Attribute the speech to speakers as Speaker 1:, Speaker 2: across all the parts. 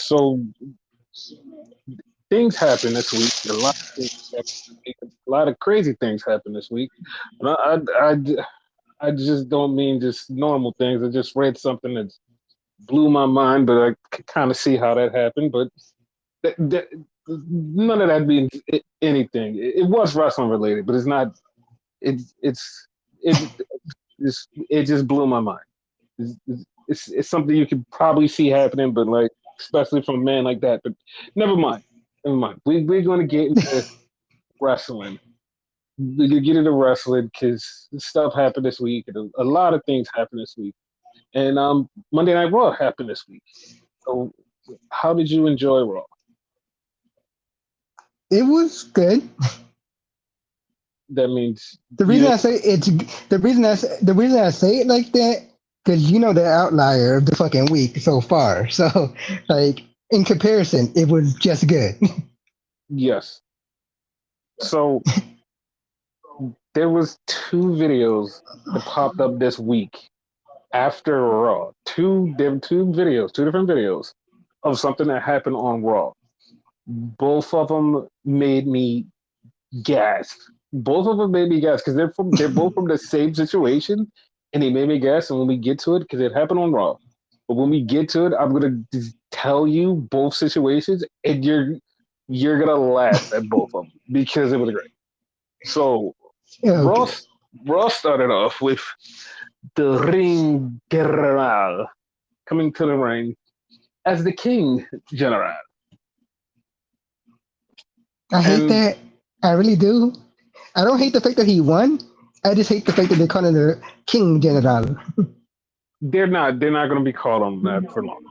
Speaker 1: So things happen this week. A lot of crazy things happen this week. And I just don't mean just normal things. I just read something that blew my mind, but I could kind of see how that happened. But that, that, none of that means anything. It was wrestling related, but it's not. It it just blew my mind. It's something you could probably see happening, but like especially from a man like that. But never mind, never mind. We're going to get into wrestling. We're going to get into wrestling because stuff happened this week, and a lot of things happened this week. And Monday Night Raw happened this week. So, how did you enjoy Raw?
Speaker 2: It was good.
Speaker 1: That means
Speaker 2: The
Speaker 1: you
Speaker 2: reason I
Speaker 1: didn't.
Speaker 2: say it's the reason I say it like that because you know the outlier of the fucking week so far. So like in comparison, it was just good.
Speaker 1: Yes. So there was two videos that popped up this week after Raw. There were two different videos of something that happened on Raw. Both of them made me gasp. Both of them made me gasp because they're both from the same situation, and they made me gasp. And when we get to it, because it happened on Raw, but when we get to it, I'm gonna just tell you both situations, and you're gonna laugh at both of them because it was great. So
Speaker 2: Okay.
Speaker 1: Ross Ross started off with the ring general coming to the ring as the king general,
Speaker 2: I hate
Speaker 1: and
Speaker 2: that. I really do. I don't hate the fact that he won. I just hate the fact that they call him the King General.
Speaker 1: they're not going to be called on that for long.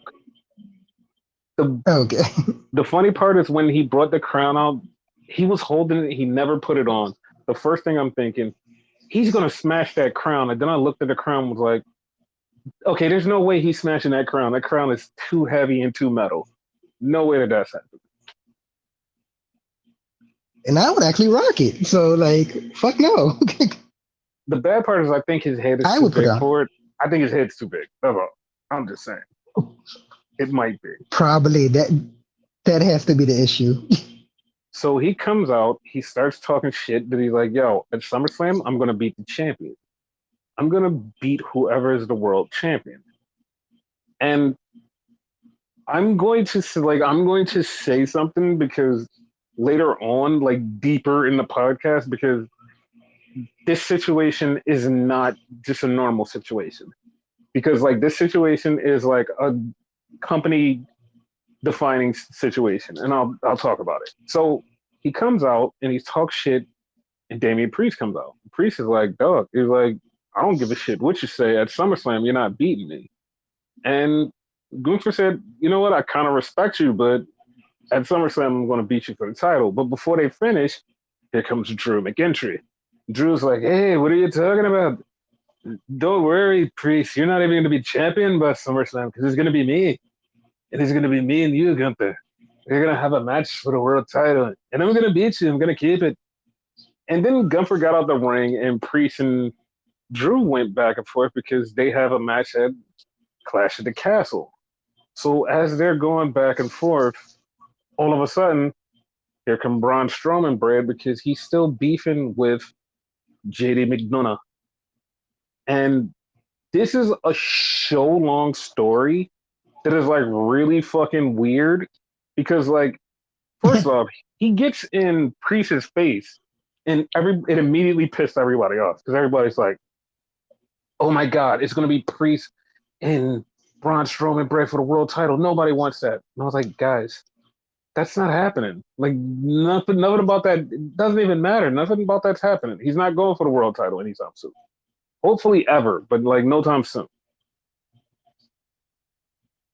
Speaker 1: The
Speaker 2: Okay.
Speaker 1: the funny part is when he brought the crown out, he was holding it. He never put it on. The first thing I'm thinking, he's going to smash that crown. And then I looked at the crown and was like, okay, there's no way he's smashing that crown. That crown is too heavy and too metal. No way that that's happening.
Speaker 2: And I would actually rock it. So like, fuck no.
Speaker 1: The bad part is I think his head is
Speaker 2: I
Speaker 1: too
Speaker 2: would put it
Speaker 1: big
Speaker 2: on.
Speaker 1: for it. I think his head's too big. That's all. I'm just saying. It might be.
Speaker 2: Probably that has to be the issue.
Speaker 1: So he comes out, he starts talking shit, but he's like, yo, at SummerSlam, I'm going to beat the champion. I'm going to beat whoever is the world champion. And I'm going to say something because later on, like deeper in the podcast, because this situation is not just a normal situation. Because like this situation is like a company defining situation, and I'll talk about it. So he comes out and he talks shit, and Damian Priest comes out. Priest is like, dog, he's like, I don't give a shit what you say at SummerSlam, you're not beating me. And Gunther said, you know what, I kind of respect you, but at SummerSlam I'm going to beat you for the title. But before they finish, here comes Drew McIntyre. Drew's like, hey, what are you talking about? Don't worry, Priest, you're not even going to be champion by SummerSlam because it's going to be me. It is going to be me and you, Gunther. We're going to have a match for the world title. And I'm going to beat you. I'm going to keep it. And then Gunther got out the ring, and Priest and Drew went back and forth because they have a match at Clash at the Castle. So as they're going back and forth, all of a sudden, here come Braun Strowman, Brad, because he's still beefing with JD McDonough. And this is a show long story that is like really fucking weird because like first off, he gets in Priest's face and it immediately pissed everybody off because everybody's like, "Oh my god, it's gonna be Priest and Braun Strowman bread for the world title. Nobody wants that." And I was like, "Guys, that's not happening. Like nothing about that. It doesn't even matter. Nothing about that's happening. He's not going for the world title anytime soon. Hopefully ever, but like no time soon."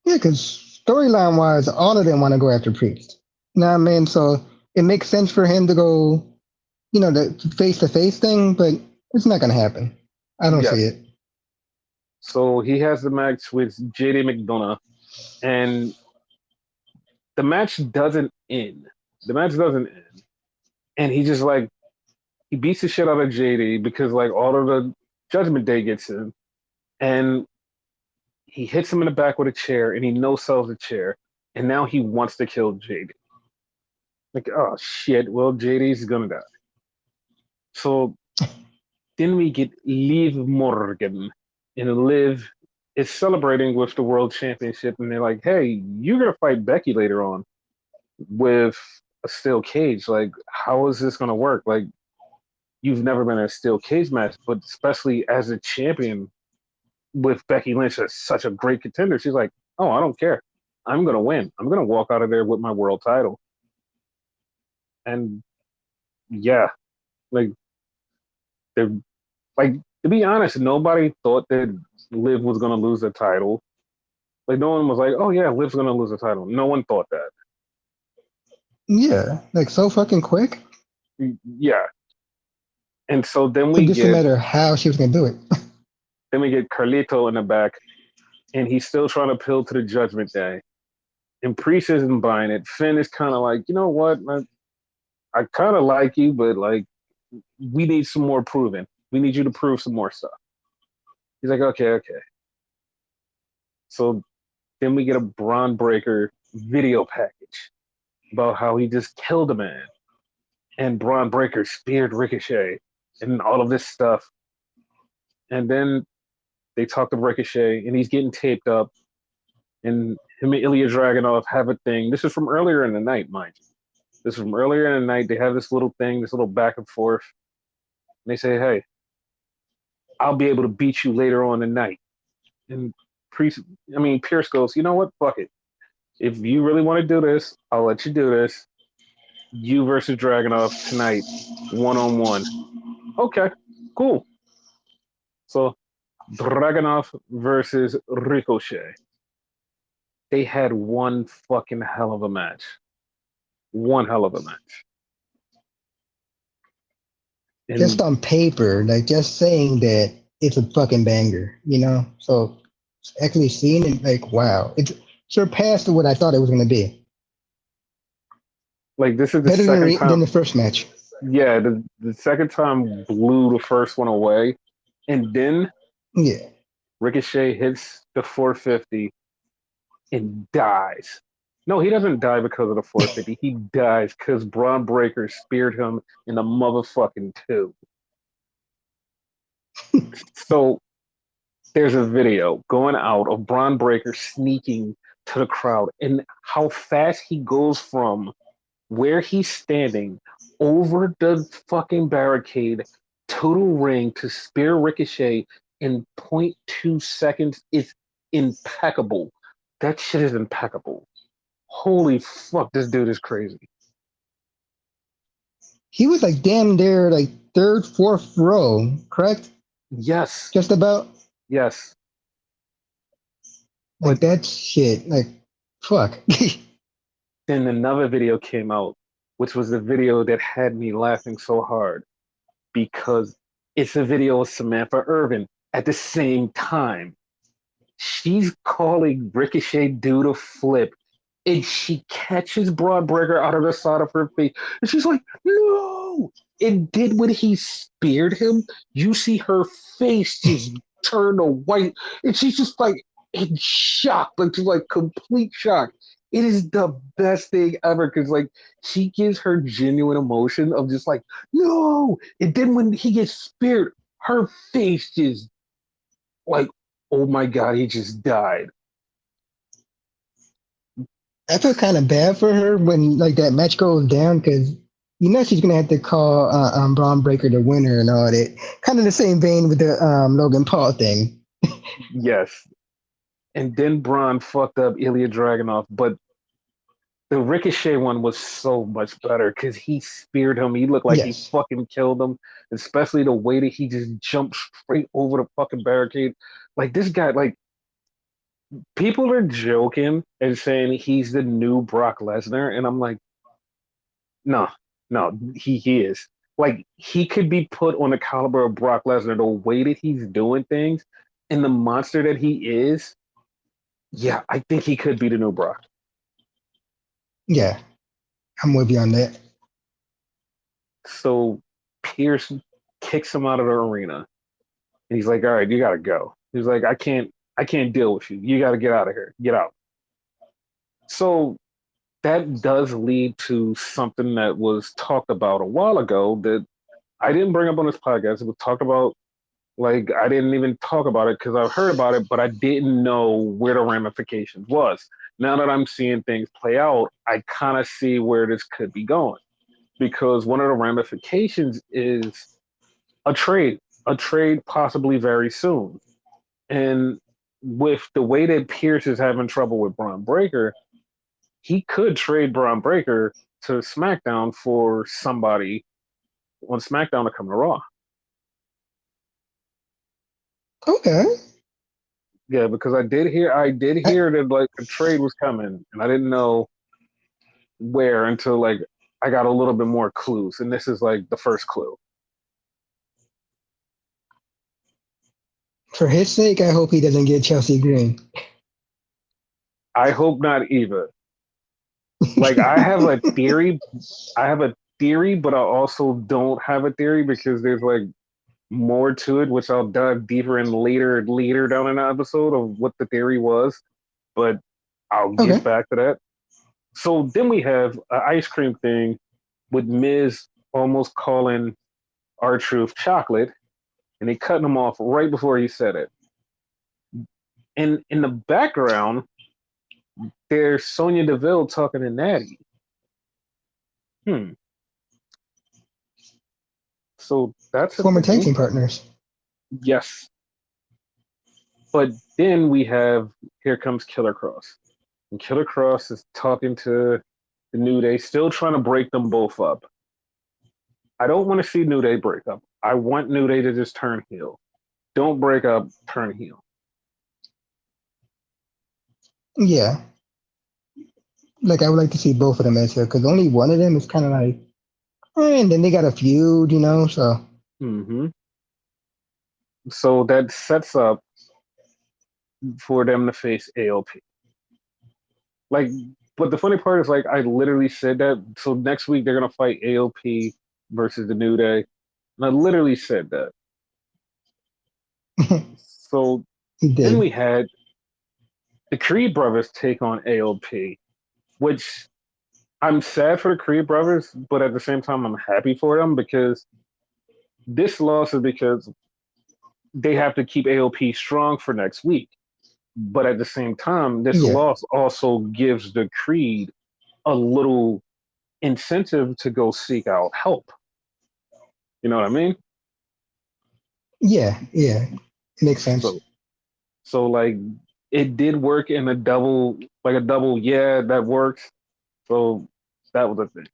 Speaker 2: Yeah, because storyline wise, all of them want to go after Priest. You know what I mean? So it makes sense for him to go, the face to face thing, but it's not gonna happen. I don't see
Speaker 1: Yes.
Speaker 2: it.
Speaker 1: So he has the match with JD McDonough, and the match doesn't end. The match doesn't end, and he just like he beats the shit out of JD because like all of the Judgment Day gets in, and he hits him in the back with a chair, and he no sells the chair. and now he wants to kill JD. Like, oh shit, well JD's gonna die. So then we get Liv Morgan, and Liv is celebrating with the world championship, and they're like, "Hey, you're gonna fight Becky later on with a steel cage. Like, how is this gonna work? Like, you've never been in a steel cage match, but especially as a champion with Becky Lynch as such a great contender." She's like, "Oh, I don't care. I'm gonna win. I'm gonna walk out of there with my world title." And yeah, like they're like, to be honest, nobody thought that Liv was gonna lose the title. Like no one was like, "Oh yeah, Liv's gonna lose the title." No one thought that.
Speaker 2: Yeah, like so fucking quick.
Speaker 1: Yeah, and so
Speaker 2: It just didn't matter how she was gonna do it.
Speaker 1: then we get Carlito in the back, and he's still trying to appeal to the Judgment Day. And Priest isn't buying it. Finn is kind of like, you know what? I kind of like you, but like, we need some more proving. We need you to prove some more stuff. He's like, okay, okay. So then we get a Braun Breaker video package about how he just killed a man, and Braun Breaker speared Ricochet, and all of this stuff. And then they talk to Ricochet, and he's getting taped up, and him and Ilya Dragunov have a thing. This is from earlier in the night, mind you. This is from earlier in the night. They have this little thing, this little back and forth. And they say, hey, I'll be able to beat you later on in the night. And Pierce goes, you know what? Fuck it. If you really want to do this, I'll let you do this. You versus Dragunov tonight, one on one. Okay, cool. So Dragunov versus Ricochet. They had one fucking hell of a match. One hell of a match.
Speaker 2: Just
Speaker 1: And
Speaker 2: on paper, like just saying that it's a fucking banger, you know. So actually seeing it, like wow, it's surpassed what I thought it was gonna be.
Speaker 1: like this is the
Speaker 2: Better than
Speaker 1: second
Speaker 2: than
Speaker 1: time.
Speaker 2: the first match.
Speaker 1: Yeah, the second time blew the first one away, and then
Speaker 2: Yeah.
Speaker 1: Ricochet hits the 450 and dies. No, he doesn't die because of the 450. He dies because Braun Breaker speared him in the motherfucking tube. So there's a video going out of Braun Breaker sneaking to the crowd, and how fast he goes from where he's standing over the fucking barricade to the ring to spear Ricochet in zero point 0.2 seconds is impeccable. That shit is impeccable. Holy fuck, this dude is crazy.
Speaker 2: He was like damn there, like third, fourth row, correct?
Speaker 1: Yes,
Speaker 2: Just about.
Speaker 1: yes.
Speaker 2: Like
Speaker 1: But
Speaker 2: that shit. Like fuck.
Speaker 1: then another video came out, which was the video that had me laughing so hard because it's a video of Samantha Irvin at the same time. She's calling Ricochet do the flip, and she catches Braun Breaker out of the side of her face, and she's like, "No!" And then when he speared him, you see her face just turn to white, and she's just like in shock, like just like complete shock. It is the best thing ever because like she gives her genuine emotion of just like no, and then when he gets speared, her face just like, oh my god, he just died.
Speaker 2: I feel kind of bad for her when like that match goes down because you know she's gonna have to call Braun Breaker the winner and all that. Kind of the same vein with the Logan Paul thing.
Speaker 1: Yes. And then Braun fucked up Ilya Dragunov, but the Ricochet one was so much better because he speared him. He looked like he
Speaker 2: Yes.
Speaker 1: fucking killed him, especially the way that he just jumped straight over the fucking barricade. Like this guy, like people are joking and saying he's the new Brock Lesnar, and I'm like, no, no, he is. Like he could be put on the caliber of Brock Lesnar. The way that he's doing things and the monster that he is, yeah, I think he could be the new Brock.
Speaker 2: Yeah, I'm with you on that.
Speaker 1: So Pierce kicks him out of the arena. And he's like, all right, you gotta go. He's like, I can't deal with you. You gotta get out of here. Get out. So that does lead to something that was talked about a while ago that I didn't bring up on this podcast. It was talked about, like, I didn't even talk about it because I've heard about it, but I didn't know where the ramifications was. Now that I'm seeing things play out, I kind of see where this could be going because one of the ramifications is a trade, a trade possibly very soon. And with the way that Pierce is having trouble with Braun Breaker, he could trade Braun Breaker to SmackDown for somebody on SmackDown to come to Raw.
Speaker 2: Okay.
Speaker 1: Yeah, because I did hear that like a trade was coming, and I didn't know where until like I got a little bit more clues, and this is like the first clue.
Speaker 2: For his sake, I hope he doesn't get Chelsea Green.
Speaker 1: I hope not either. Like I have a theory, but I also don't have a theory because there's like more to it, which I'll dive deeper in later down in the episode of what the theory was. But I'll
Speaker 2: Okay.
Speaker 1: get back to that. So then we have an ice cream thing with Miz almost calling R-Truth chocolate, and they cutting him off right before he said it. And in the background, there's Sonya Deville talking to Natty. Hmm. So that's a
Speaker 2: Former tag
Speaker 1: thing.
Speaker 2: team partners.
Speaker 1: Yes. But then we have here comes Killer Cross. And Killer Cross is talking to the New Day, still trying to break them both up. I don't want to see New Day break up. I want New Day to just turn heel. Don't break up, turn heel.
Speaker 2: Yeah. Like I would like to see both of them as here because only one of them is kind of like, and then they got a feud, So
Speaker 1: Hmm. So that sets up for them to face AOP. Like, but the funny part is, like, I literally said that. So next week they're gonna fight AOP versus the New Day, and I literally said that. So
Speaker 2: he
Speaker 1: then we
Speaker 2: did.
Speaker 1: had the Creed brothers take on AOP, which I'm sad for the Creed brothers, but at the same time I'm happy for them because this loss is because they have to keep AOP strong for next week. But at the same time, this
Speaker 2: Yeah.
Speaker 1: loss also gives the Creed a little incentive to go seek out help. You know what I mean?
Speaker 2: Yeah. Yeah. It makes sense.
Speaker 1: So so like it did work in a double, yeah, that works. So that was the thing.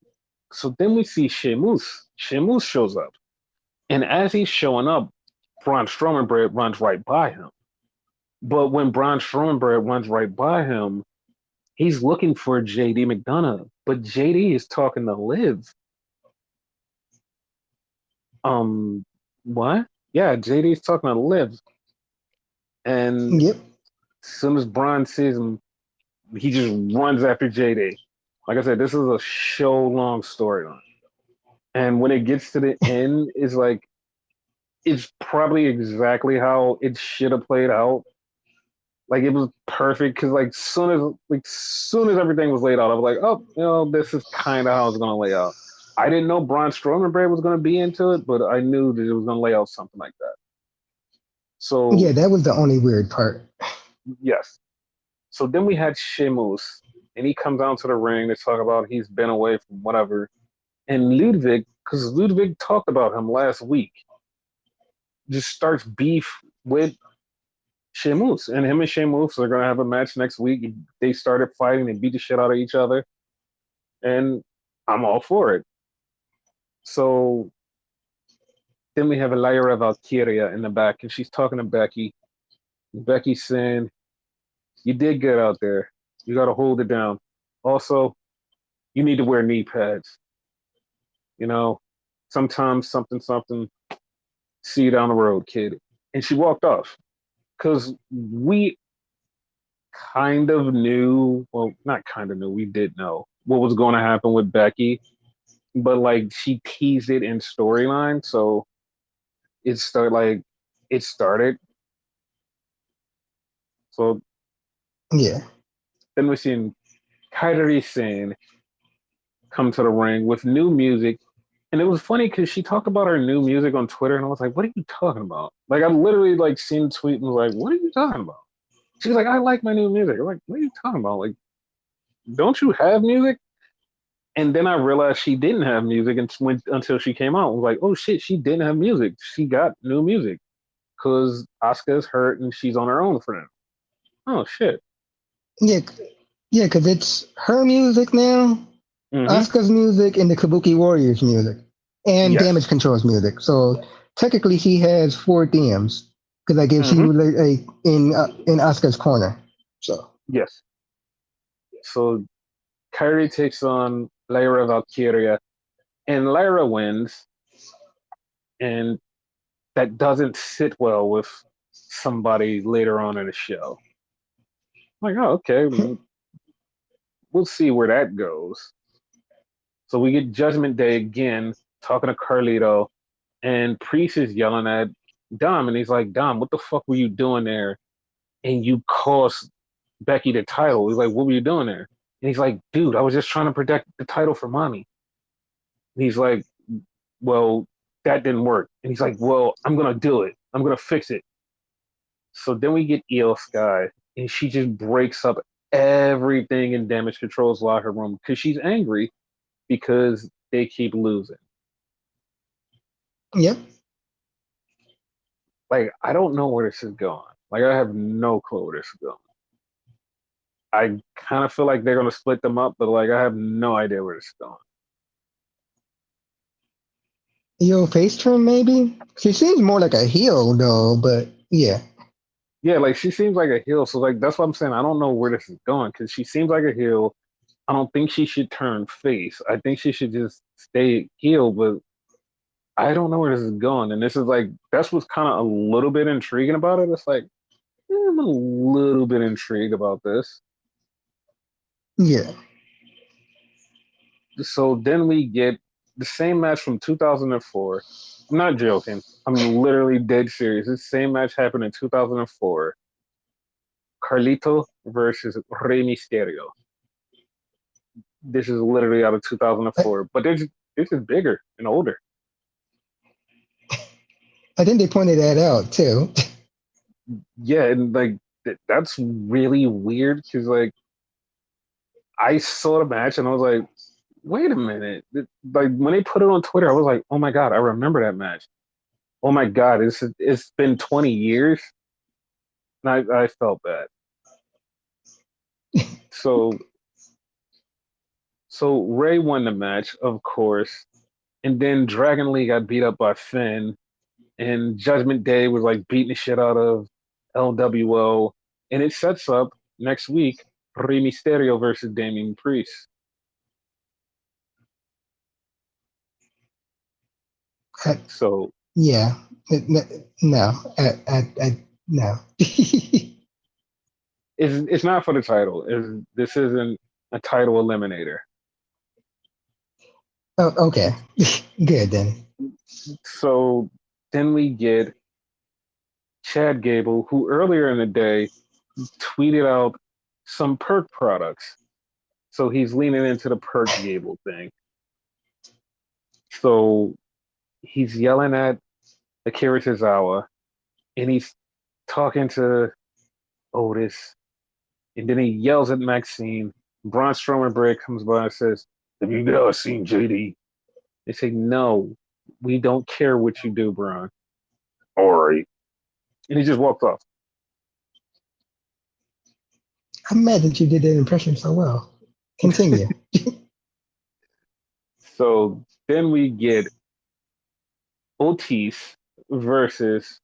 Speaker 1: So then we see Sheamus. Sheamus shows up. And as he's showing up, Braun Strowman Bread runs right by him. But when Braun Strowman Bread runs right by him, he's looking for JD McDonough. But JD is talking to Liv. Um, what? Yeah, JD's talking to Liv. And
Speaker 2: Yep.
Speaker 1: as soon as Braun sees him, he just runs after JD. Like I said, this is a show long storyline. And when it gets to the end, it's probably exactly how it should have played out. Like it was perfect because soon as everything was laid out, I was like, oh, this is kind of how it's gonna lay out. I didn't know Braun Strowman Bread was gonna be into it, but I knew that it was gonna lay out something like that.
Speaker 2: Yeah,
Speaker 1: So
Speaker 2: that was the only weird part.
Speaker 1: yes. So then we had Sheamus, and he comes down to the ring to talk about he's been away from whatever. And Ludwig, because Ludwig talked about him last week, just starts beef with Sheamus. And him and Sheamus are going to have a match next week. They started fighting and beat the shit out of each other. And I'm all for it. So then we have Lyra Valkyria in the back, and she's talking to Becky. Becky's saying, you did good out there. You got to hold it down. Also, you need to wear knee pads. You know, sometimes something. See you down the road, kid. And she walked off because we kind of knew. Well, not kind of knew. We did know what was going to happen with Becky, but like she teased it in storyline, so it started. So
Speaker 2: Yeah.
Speaker 1: then we're seeing Kairi Sane come to the ring with new music. And it was funny because she talked about her new music on Twitter, and I was like, "What are you talking about?" Like, I literally like seen the tweet and was like, "What are you talking about?" She's like, "I like my new music." I'm like, "What are you talking about? Like, don't you have music?" And then I realized she didn't have music until she came out. I was like, "Oh shit, she didn't have music. She got new music because Asuka's hurt and she's on her own for now." Oh shit.
Speaker 2: Yeah, yeah, because it's her music now,
Speaker 1: Mm-hmm.
Speaker 2: Asuka's music, and the Kabuki Warriors music, and
Speaker 1: Yes.
Speaker 2: Damage Control's music. So technically, she has four themes because I guess she
Speaker 1: Mm-hmm.
Speaker 2: in Asuka's corner. So
Speaker 1: Yes. So Kyrie takes on Lyra Valkyria, and Lyra wins, and that doesn't sit well with somebody later on in the show. I'm like, oh, okay, we'll see where that goes. So we get Judgment Day again, talking to Carlito, and Priest is yelling at Dom, and he's like, Dom, what the fuck were you doing there? And you cost Becky the title. He's like, what were you doing there? And he's like, dude, I was just trying to protect the title for mommy. And he's like, well, that didn't work. And he's like, well, I'm gonna do it. I'm gonna fix it. So then we get Io Sky, and she just breaks up everything in Damage Control's locker room because she's angry because they keep losing.
Speaker 2: yep,
Speaker 1: Like, I don't know where this is going. Like, I have no clue where this is going. I kind of feel like they're gonna split them up, but like, I have no idea where this is going.
Speaker 2: Yo face turn maybe. She seems more like a heel though, but yeah,
Speaker 1: Yeah, like she seems like a heel, so like that's what I'm saying. I don't know where this is going because she seems like a heel. I don't think she should turn face. I think she should just stay heel, but I don't know where this is going. And this is like that's what's kind of a little bit intriguing about it. It's like I'm a little bit intrigued about this.
Speaker 2: yeah.
Speaker 1: So then we get the same match from 2004. I'm not joking. I'm literally dead serious. This same match happened in 2004. Carlito versus Rey Mysterio. This is literally out of
Speaker 2: I,
Speaker 1: 2004, but this is bigger and older.
Speaker 2: I think they pointed that out too.
Speaker 1: Yeah, and like that's really weird because like I saw the match and I was like, wait a minute. Like when they put it on Twitter, I was like, oh my god, I remember that match. Oh my god, it's been 20 years. And I felt bad. So so Ray won the match, of course, and then Dragon Lee got beat up by Finn, and Judgment Day was like beating the shit out of LWO, and it sets up next week Rey Mysterio versus Damian Priest.
Speaker 2: I,
Speaker 1: So
Speaker 2: yeah, no, no.
Speaker 1: it's not for the title. This isn't a title eliminator.
Speaker 2: Oh, okay, good then.
Speaker 1: So then we get Chad Gable, who earlier in the day tweeted out some perk products. So he's leaning into the perk Gable thing. So he's yelling at Akira Tozawa and he's talking to Otis. And then he yells at Maxine. Braun Strowman Bray comes by and says, have you ever seen JD? They say, no, we don't care what you do, Braun. All right. And he just walked off.
Speaker 2: I'm mad that you did that impression so well. Continue.
Speaker 1: So then we get Otis versus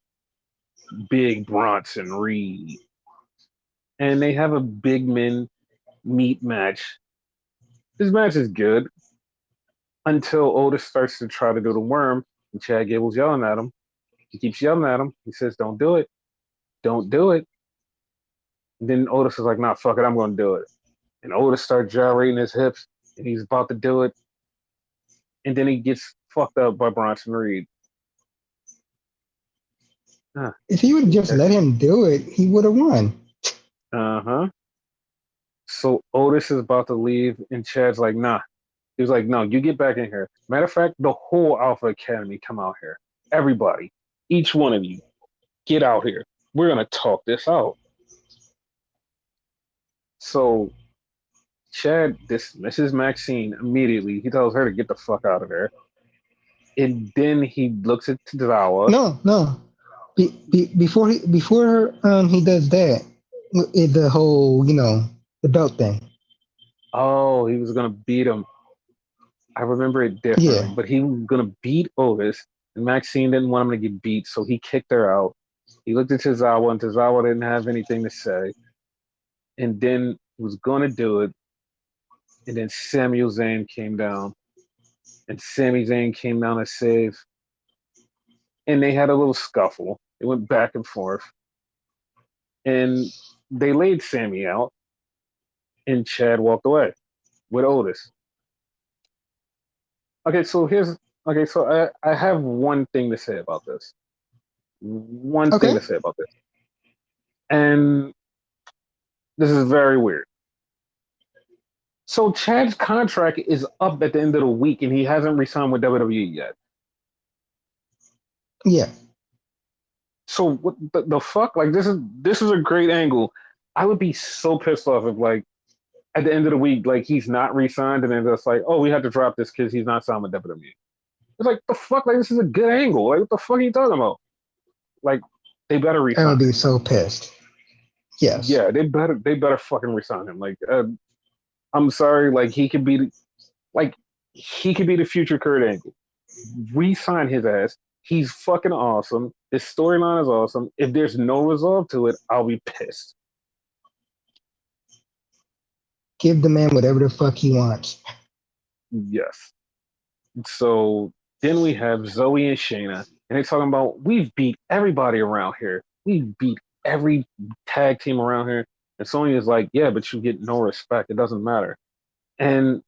Speaker 1: Big Bronson Reed. And they have a big men meat match. This match is good until Otis starts to try to do the worm, and Chad Gable's yelling at him. He keeps yelling at him. He says, don't do it. Don't do it. And then Otis is like, nah, fuck it. I'm going to do it. And Otis starts gyrating his hips, and he's about to do it. And then he gets fucked up by Bronson Reed.
Speaker 2: If he would have just let him do it, he would have won.
Speaker 1: Uh huh. So Otis is about to leave, and Chad's like, nah. He was like, no, you get back in here. Matter of fact, the whole Alpha Academy come out here. Everybody, each one of you, get out here. We're gonna talk this out. So Chad dismisses Maxine immediately. He tells her to get the fuck out of there. And then he looks at Tozawa.
Speaker 2: No, no. Before he does that, the whole the belt thing.
Speaker 1: Oh, he was gonna beat him. I remember it differently,
Speaker 2: Yeah,
Speaker 1: but he was gonna beat Otis, and Maxine didn't want him to get beat, so he kicked her out. He looked at Tozawa, and Tozawa didn't have anything to say, and then he was gonna do it, and then Samuel Zayn came down, and Sami Zayn came down to save, and they had a little scuffle. They went back and forth, and they laid Sammy out, and Chad walked away with Otis. Okay, so here's okay. So I have one thing to say about this. One thing
Speaker 2: okay.
Speaker 1: to say about this, and this is very weird. So Chad's contract is up at the end of the week, and he hasn't re-signed with WWE yet.
Speaker 2: Yeah.
Speaker 1: So what the fuck? Like this is a great angle. I would be so pissed off if like at the end of the week, like he's not re-signed, and then it's like, oh, we have to drop this because he's not signed with WWE. It's like the fuck, like this is a good angle. Like what the fuck are you talking about? Like they better
Speaker 2: I would
Speaker 1: resign
Speaker 2: be
Speaker 1: him.
Speaker 2: so pissed. Yes.
Speaker 1: Yeah, they better fucking resign him. Like I'm sorry, like like he could be the future Kurt Angle. Resign his ass. He's fucking awesome. His storyline is awesome. If there's no resolve to it, I'll be pissed.
Speaker 2: Give the man whatever the fuck he wants.
Speaker 1: Yes. So then we have Zoe and Shayna, and they're talking about we've beat everybody around here. We've beat every tag team around here. And Sonya's like, yeah, but you get no respect. It doesn't matter. And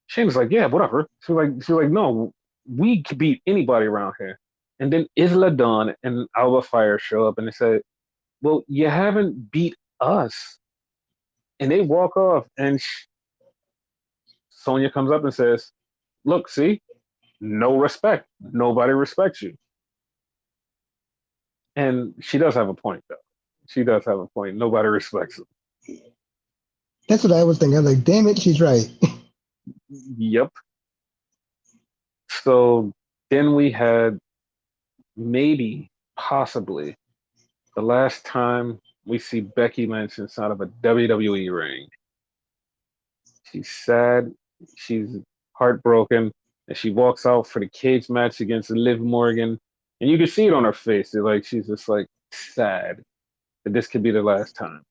Speaker 1: Shayna's like, yeah, whatever. She's like, no, we could beat anybody around here. And then Isla Dawn and Alba Fire show up, and they say, well, you haven't beat us. And they walk off, and Sonya comes up and says, look, see, no respect. Nobody respects you. And she does have a point, though. She does have a point. Nobody respects him.
Speaker 2: That's what I was thinking. I was like, damn it, she's right.
Speaker 1: Yep. So then we had maybe, possibly, the last time we see Becky Lynch inside of a WWE ring. She's sad. She's heartbroken. And she walks out for the cage match against Liv Morgan. And you can see it on her face. Like she's just like sad that this could be the last time.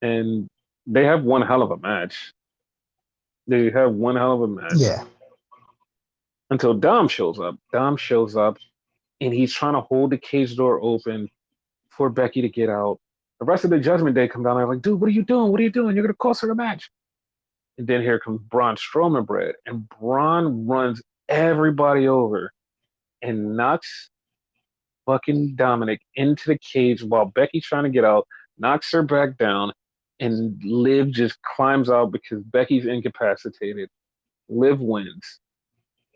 Speaker 1: And they have one hell of a match. They have one hell of a match
Speaker 2: Yeah.
Speaker 1: until Dom shows up. Dom shows up and he's trying to hold the cage door open for Becky to get out. The rest of the Judgment Day come down there like, dude, what are you doing? What are you doing? You're gonna cost her the match. And then here comes Braun Strowman bread, and Braun runs everybody over and knocks fucking Dominic into the cage while Becky's trying to get out, knocks her back down, and Liv just climbs out because Becky's incapacitated. Liv wins.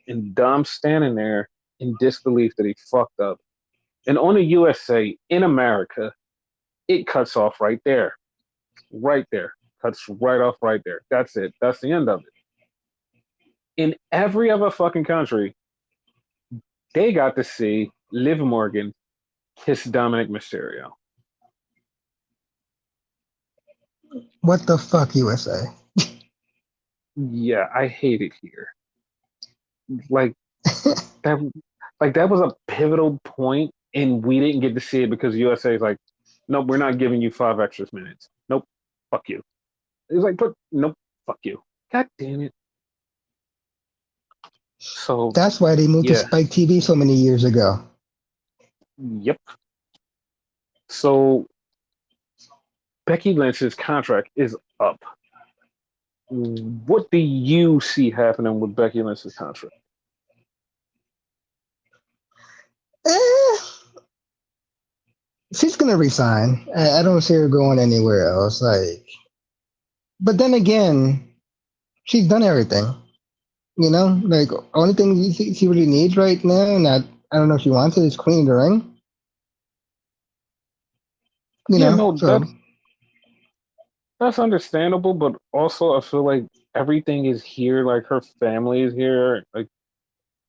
Speaker 1: And Dom's standing there in disbelief that he fucked up. And on the USA, in America, it cuts off right there. Right there. Cuts right off right there. That's it. That's the end of it. In every other fucking country, they got to see Liv Morgan kiss Dominic Mysterio.
Speaker 2: What the fuck, USA?
Speaker 1: Yeah, I hate it here. Like that that was a pivotal point and we didn't get to see it because USA is like, nope, we're not giving you 5 extra minutes. Nope, fuck you. It's like, but nope, fuck you. God damn it. So
Speaker 2: That's why they moved to
Speaker 1: yeah,
Speaker 2: Spike TV so many years ago.
Speaker 1: yep. So Becky Lynch's contract is up. What do you see happening with Becky Lynch's contract?
Speaker 2: Eh, she's gonna resign. I don't see her going anywhere else. Like But then again, she's done everything. You know, like only thing she really needs right now, and I don't know if she wants it, is clean the ring. You
Speaker 1: Yeah,
Speaker 2: know,
Speaker 1: no,
Speaker 2: so
Speaker 1: that's understandable, but also I feel like everything is here, like her family is here, like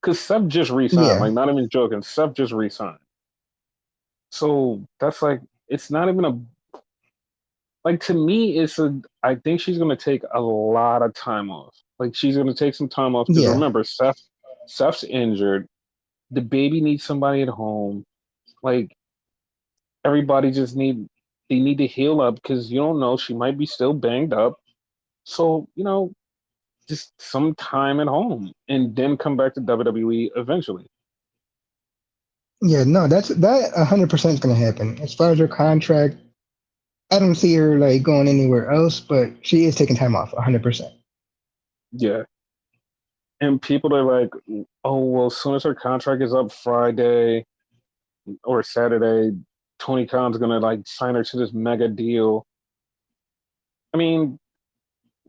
Speaker 1: because Seth just resigned,
Speaker 2: yeah,
Speaker 1: like not even joking, Seth just resigned. So that's like it's not even a like to me it's a I think she's gonna take a lot of time off. Like she's gonna take some time off because
Speaker 2: yeah,
Speaker 1: remember Seth's injured. The baby needs somebody at home. Like everybody just they need to heal up because you don't know she might be still banged up. So just some time at home and then come back to WWE eventually.
Speaker 2: yeah. No, that 100% is gonna happen. As far as her contract, I don't see her like going anywhere else, but she is taking time off 100%.
Speaker 1: Yeah. And people are like, oh, well, as soon as her contract is up Friday or Saturday, Tony Khan's going to like sign her to this mega deal. I mean,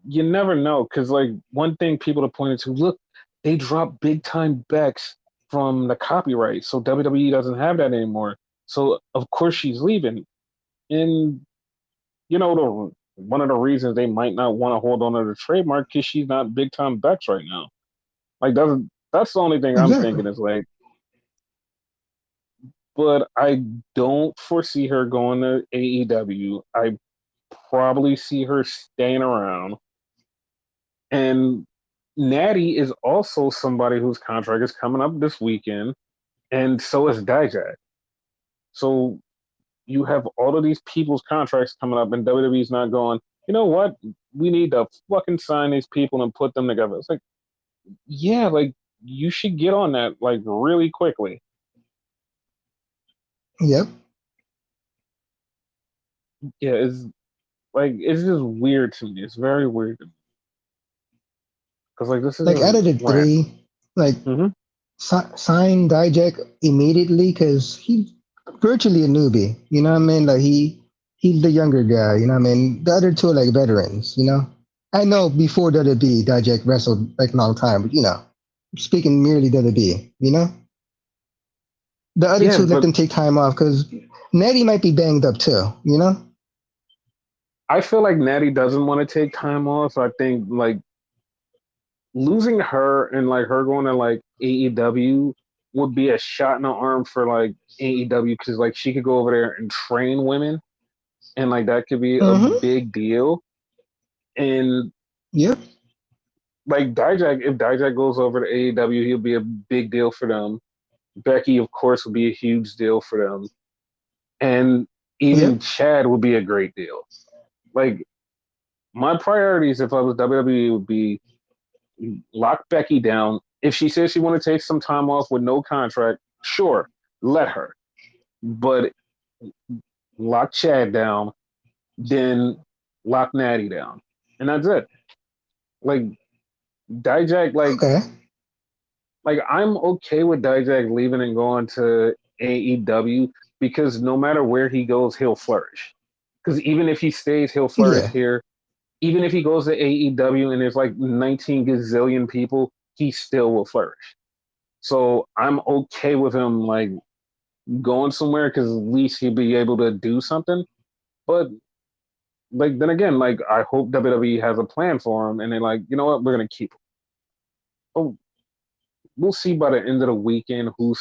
Speaker 1: you never know. Cause like one thing people have pointed to, look, they dropped big time bets from the copyright. So WWE doesn't have that anymore. So of course she's leaving. And one of the reasons they might not want to hold on to the trademark because she's not big time Bex right now. Like that's the only thing I'm
Speaker 2: Exactly.
Speaker 1: thinking is like, but I don't foresee her going to AEW. I probably see her staying around. And Natty is also somebody whose contract is coming up this weekend, and so is Dijak. So you have all of these people's contracts coming up, and WWE's not going. You know what? We need to fucking sign these people and put them together. It's like, yeah, like you should get on that like really quickly.
Speaker 2: Yep.
Speaker 1: Yeah, it's just weird to me. It's very weird because like this
Speaker 2: Like out
Speaker 1: isn't
Speaker 2: of the
Speaker 1: random.
Speaker 2: three, like
Speaker 1: Hmm.
Speaker 2: sign Dijak immediately because he's virtually a newbie. You know what I mean? Like he's the younger guy. You know what I mean? The other two are like veterans. You know. I know before WWE, Dijak wrestled like a long time, but speaking merely WWE. You know, the other
Speaker 1: Yeah,
Speaker 2: two let
Speaker 1: but
Speaker 2: them take time off because Nettie might be banged up too. You know.
Speaker 1: I feel like Natty doesn't want to take time off. I think like losing her and like her going to like AEW would be a shot in the arm for like AEW because like she could go over there and train women and like that could be a
Speaker 2: Mm-hmm.
Speaker 1: big deal. And
Speaker 2: Yep.
Speaker 1: like Dijak, if Dijak goes over to AEW, he'll be a big deal for them. Becky, of course, would be a huge deal for them. And even
Speaker 2: Yep.
Speaker 1: Chad would be a great deal. Like my priorities if I was WWE would be lock Becky down. If she says she want to take some time off with no contract, sure, let her. But lock Chad down, then lock Natty down, and that's it. Like Dijak,
Speaker 2: Okay.
Speaker 1: like I'm okay with Dijak leaving and going to AEW because no matter where he goes, he'll flourish. Because even if he stays, he'll flourish
Speaker 2: Yeah.
Speaker 1: here. Even if he goes to AEW and there's like 19 gazillion people, he still will flourish. So I'm okay with him like going somewhere because at least he'll be able to do something. But like then again, like I hope WWE has a plan for him and they're like, you know what, we're gonna keep him. Oh, we'll see by the end of the weekend who's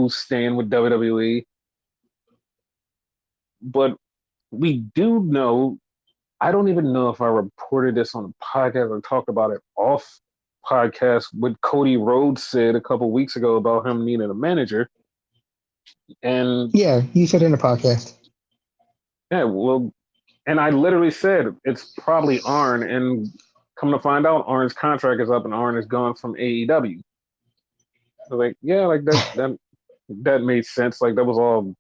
Speaker 1: staying with WWE. But we do know, I don't even know if I reported this on a podcast or talked about it off podcast what Cody Rhodes said a couple weeks ago about him needing a manager. And
Speaker 2: Yeah. You said in the podcast.
Speaker 1: yeah, well, and I literally said it's probably Arn, and come to find out, Arn's contract is up and Arn is gone from AEW. Like, yeah, like that made sense. Like that was all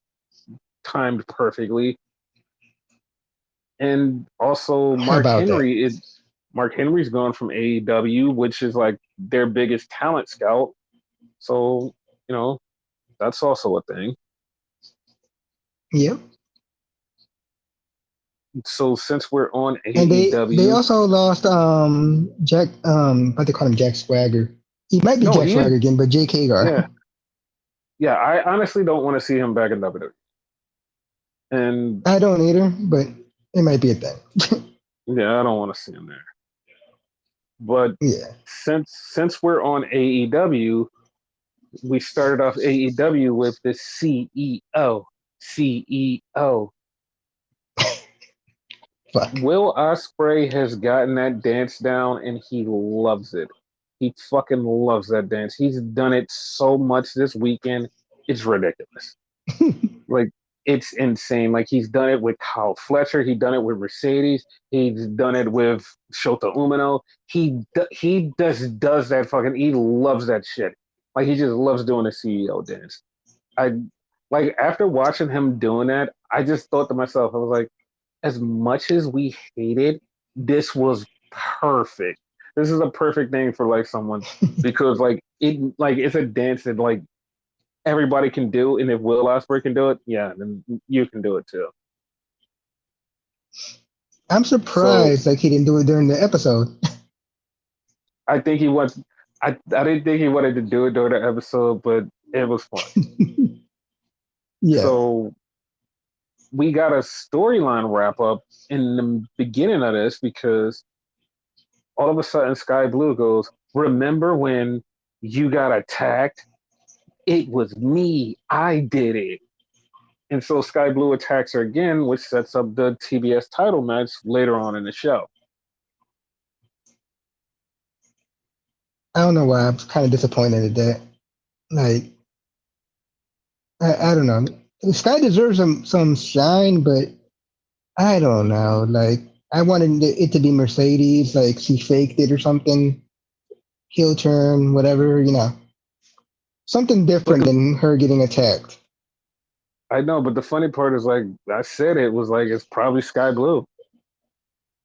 Speaker 1: timed perfectly. And also
Speaker 2: How about that?
Speaker 1: Mark Henry's gone from AEW, which is like their biggest talent scout. So, you know, that's also a thing.
Speaker 2: Yep.
Speaker 1: So since we're on
Speaker 2: And they
Speaker 1: AEW,
Speaker 2: also lost Jack what they call him Jack Swagger. He might be
Speaker 1: no,
Speaker 2: Jack
Speaker 1: he is.
Speaker 2: Swagger again, but Jake
Speaker 1: Yeah,
Speaker 2: Hagar.
Speaker 1: yeah. I honestly don't want to see him back in WWE. And
Speaker 2: I don't either, but it might be a thing.
Speaker 1: yeah, I don't want to see him there. But
Speaker 2: Yeah.
Speaker 1: since we're on AEW, we started off AEW with the CEO. CEO.
Speaker 2: Fuck.
Speaker 1: Will Ospreay has gotten that dance down and he loves it. He fucking loves that dance. He's done it so much this weekend. It's ridiculous. Like it's insane. Like he's done it with Kyle Fletcher. He done it with Mercedes. He's done it with Shota Umino. He just does that fucking. He loves that shit. Like he just loves doing the CEO dance. I like after watching him doing that. I just thought to myself, I was like, as much as we hated, this was perfect. This is a perfect thing for like someone because like it's a dance that like everybody can do, and if Will Ospreay can do it, yeah, then you can do it too.
Speaker 2: I'm
Speaker 1: So
Speaker 2: surprised like he didn't do it during the episode.
Speaker 1: I think he wants. I didn't think he wanted to do it during the episode, but it was funny.
Speaker 2: Yeah.
Speaker 1: So we got a storyline wrap up in the beginning of this because all of a sudden Sky Blue goes, "Remember when you got attacked? It was me. I did it." And so Sky Blue attacks her again, which sets up the TBS title match later on in the show.
Speaker 2: I don't know why I'm kind of disappointed at that. Like, I don't know. Sky deserves some shine, but I don't know. Like, I wanted it to be Mercedes, like she faked it or something, heel turn, whatever, something
Speaker 1: But
Speaker 2: different than her getting attacked.
Speaker 1: I know, but the funny part is like I said it was like it's probably Sky Blue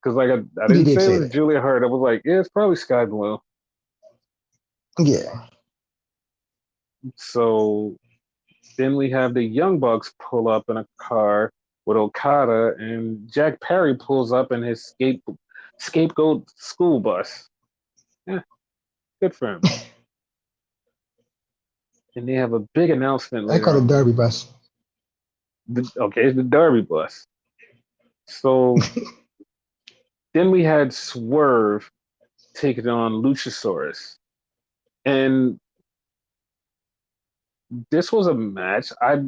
Speaker 1: because like I
Speaker 2: You
Speaker 1: didn't
Speaker 2: did
Speaker 1: say it
Speaker 2: say
Speaker 1: was
Speaker 2: that.
Speaker 1: Julia Hart. I was like, yeah, it's probably Sky Blue.
Speaker 2: Yeah.
Speaker 1: So then we have the Young Bucks pull up in a car with Okada, and Jack Perry pulls up in his scapegoat school bus. Yeah, good for him. And they have a big announcement
Speaker 2: I
Speaker 1: later
Speaker 2: call it
Speaker 1: on.
Speaker 2: Derby bus.
Speaker 1: Okay, it's the Derby bus. So then we had Swerve taking on Luchasaurus. And this was a match. I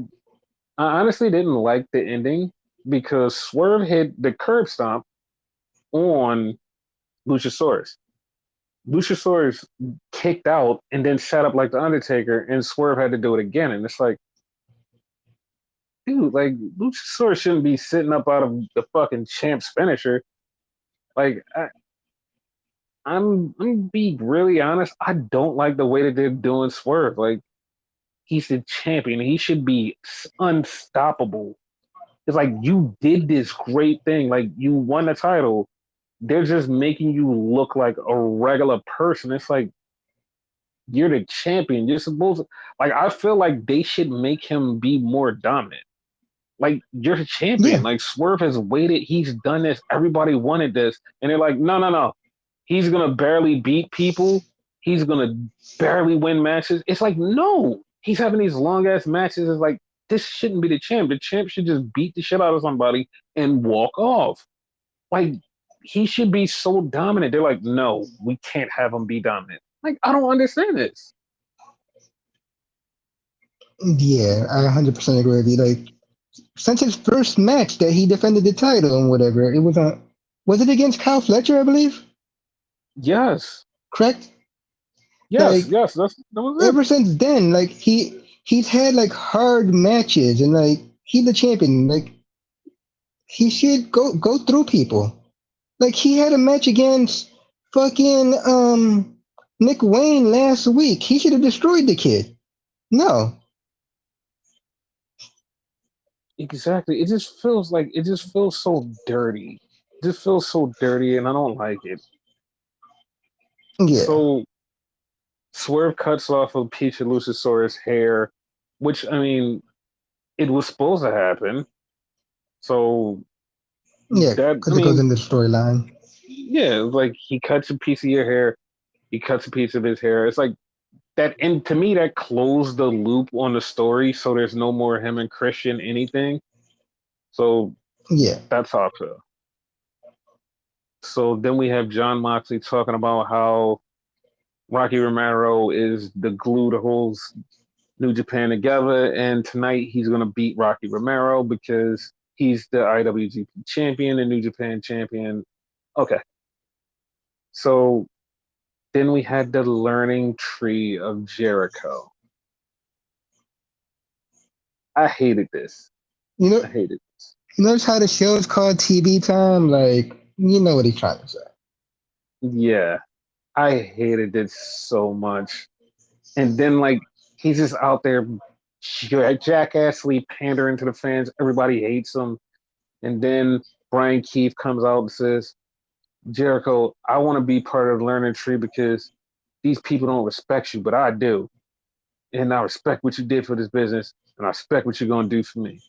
Speaker 1: honestly didn't like the ending because Swerve hit the curb stomp on Luchasaurus. Luchasaurus kicked out and then sat up like the Undertaker, and Swerve had to do it again. And it's like, dude, like Luchasaurus shouldn't be sitting up out of the fucking champ's finisher. Like, I'm be really honest. I don't like the way that they're doing Swerve. Like, he's the champion. He should be unstoppable. It's like you did this great thing. Like you won the title. They're just making you look like a regular person. It's like you're the champion. You're supposed to, like I feel like they should make him be more dominant. Like you're the champion.
Speaker 2: Yeah.
Speaker 1: Like Swerve has waited. He's done this. Everybody wanted this, and they're like, no, no, no. He's gonna barely beat people. He's gonna barely win matches. It's like no. He's having these long ass matches. It's like this shouldn't be the champ. The champ should just beat the shit out of somebody and walk off. Like he should be so dominant. They're like, no, we can't have him be dominant. Like I don't understand this.
Speaker 2: Yeah, I 100% agree with you. Like, since his first match that he defended the title and whatever, was it against Kyle Fletcher, I believe?
Speaker 1: Yes,
Speaker 2: Correct?
Speaker 1: yes,
Speaker 2: Like,
Speaker 1: yes. That was it.
Speaker 2: ever since then, like he's had like hard matches and like he's the champion. Like he should go through people. Like he had a match against fucking Nick Wayne last week. He should have destroyed the kid. No.
Speaker 1: Exactly. It just feels so dirty. It just feels so dirty, and I don't like it.
Speaker 2: Yeah.
Speaker 1: So Swerve cuts off a piece of Luchasaurus' hair, which I mean, it was supposed to happen. So
Speaker 2: Yeah,
Speaker 1: That I
Speaker 2: because it goes
Speaker 1: mean,
Speaker 2: into the storyline.
Speaker 1: yeah, like he cuts a piece of your hair, he cuts a piece of his hair. It's like that, and to me, that closed the loop on the story, so there's no more him and Christian anything. So
Speaker 2: Yeah.
Speaker 1: that's how I feel. So then we have John Moxley talking about how Rocky Romero is the glue that holds New Japan together, and tonight he's going to beat Rocky Romero because he's the IWGP champion and New Japan champion. Okay, so then we had the learning tree of Jericho. I hated this.
Speaker 2: You know,
Speaker 1: I hated this.
Speaker 2: you notice how the show's called TV Time? Like, you know what he's trying to say.
Speaker 1: Yeah, I hated this so much. And then like he's just out there jackassly pandering to the fans. Everybody hates him. And then Brian Keith comes out and says, Jericho, I want to be part of the learning tree because these people don't respect you, but I do. And I respect what you did for this business, and I respect what you're going to do for me.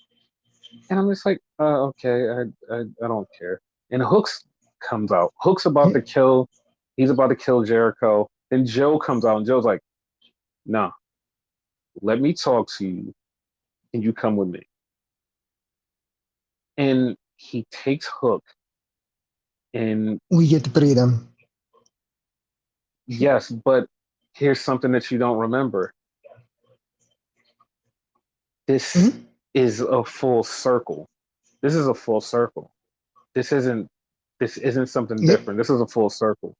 Speaker 1: And I'm just like, okay, I don't care. And Hooks comes out. Hooks about to kill. He's about to kill Jericho. Then Joe comes out, and Joe's like, "No, let me talk to you, and you come with me." And he takes Hook, and
Speaker 2: We get the freedom.
Speaker 1: yes, but here's something that you don't remember. This
Speaker 2: Mhm.
Speaker 1: is a full circle. This is a full circle. This isn't this isn't something
Speaker 2: Yep.
Speaker 1: different. This is a full circle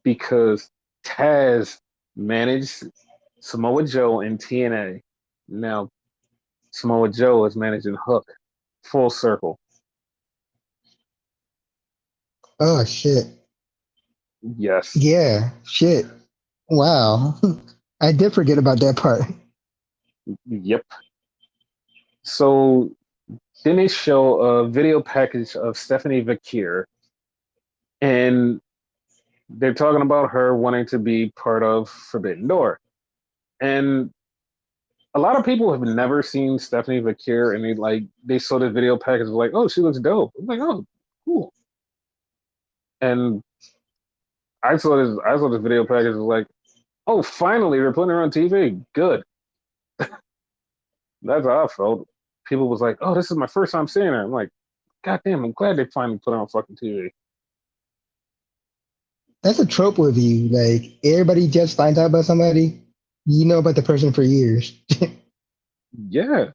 Speaker 1: because Taz managed Samoa Joe in TNA. Now Samoa Joe is managing Hook. Full circle.
Speaker 2: Oh, shit.
Speaker 1: Yes.
Speaker 2: Yeah, shit. Wow. I did forget about that part.
Speaker 1: Yep. So then they show a video package of Stephanie Vakir, and they're talking about her wanting to be part of Forbidden Door. And a lot of people have never seen Stephanie Vakir, and they saw the video package like, oh, she looks dope. I'm like, oh, cool. And I saw this video package was like, oh, finally they're putting her on TV. Good. That's how I felt. People was like, oh, this is my first time seeing her. I'm like, God damn, I'm glad they finally put her on fucking TV.
Speaker 2: That's a trope with you. Like, everybody just finds out about somebody, you know about the person for years.
Speaker 1: Yeah,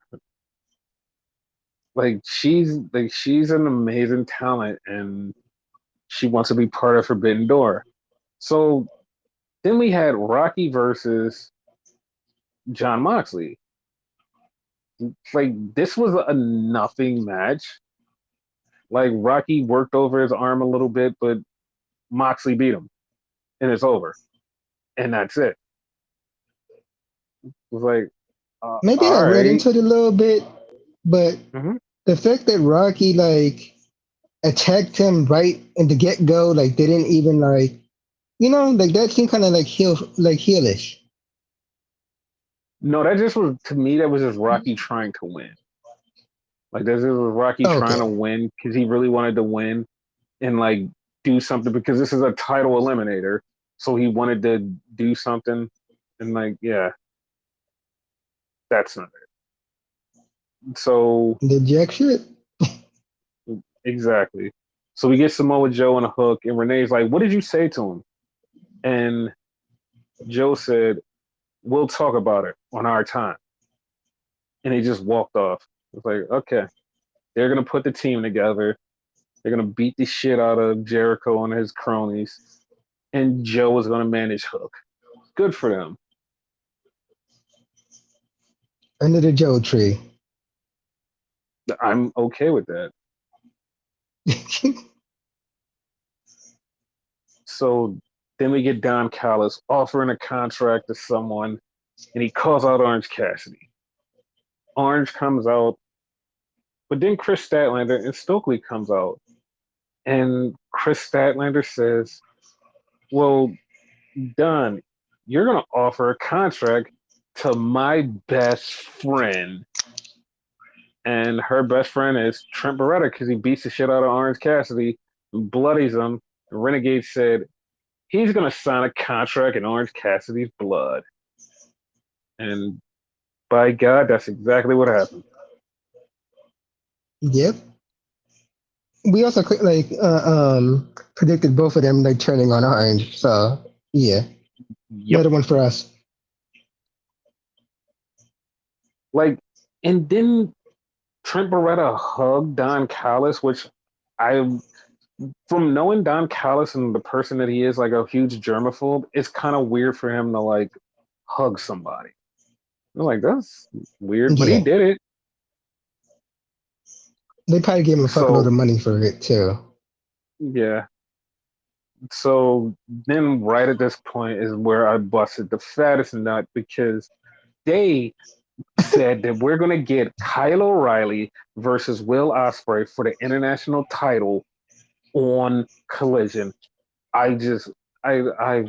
Speaker 1: she's an amazing talent, and she wants to be part of Forbidden Door. So then we had Rocky versus John Moxley. Like this was a nothing match. Like Rocky worked over his arm a little bit, but Moxley beat him, and it's over, and that's it. It was like,
Speaker 2: Maybe I
Speaker 1: all
Speaker 2: read
Speaker 1: right.
Speaker 2: into it a little bit, but
Speaker 1: Mm-hmm.
Speaker 2: the fact that Rocky, like, attacked him right in the get go, like, they didn't even, like, like, that seemed kind of like heelish.
Speaker 1: No, that just was to me. That was just Rocky trying to win. Like this was Rocky trying to
Speaker 2: Okay.
Speaker 1: win because he really wanted to win and like do something because this is a title eliminator. So he wanted to do something, and like yeah, that's not it. So
Speaker 2: The jack shit.
Speaker 1: exactly. So we get Samoa Joe on a hook, and Renee's like, "What did you say to him?" And Joe said, "We'll talk about it on our time." And he just walked off. It's like, okay, they're gonna put the team together. They're gonna beat the shit out of Jericho and his cronies, and Joe is gonna manage Hook. Good for them.
Speaker 2: Under the Joe tree.
Speaker 1: I'm okay with that. So then we get Don Callis offering a contract to someone, and he calls out Orange Cassidy. Orange comes out, but then Chris Statlander and Stokely comes out, and Chris Statlander says, "Well, Don, you're gonna offer a contract to my best friend." and her best friend is Trent Beretta because he beats the shit out of Orange Cassidy, bloodies him. And Renegade said he's gonna sign a contract in Orange Cassidy's blood, and by God, that's exactly what happened.
Speaker 2: Yep. We also predicted both of them like turning on Orange. So yeah,
Speaker 1: Yep.
Speaker 2: another one for us.
Speaker 1: Like, and then Trent Beretta hugged Don Callis, which I, from knowing Don Callis and the person that he is, like a huge germaphobe, it's kind of weird for him to like hug somebody. I'm like, that's weird, but he
Speaker 2: Yeah,
Speaker 1: did it.
Speaker 2: they probably gave him a fuckload
Speaker 1: So
Speaker 2: of money for it too.
Speaker 1: yeah. So then, right at this point, is where I busted the fattest nut because they said that we're gonna get Kyle O'Reilly versus Will Ospreay for the international title on Collision. I just, I, I,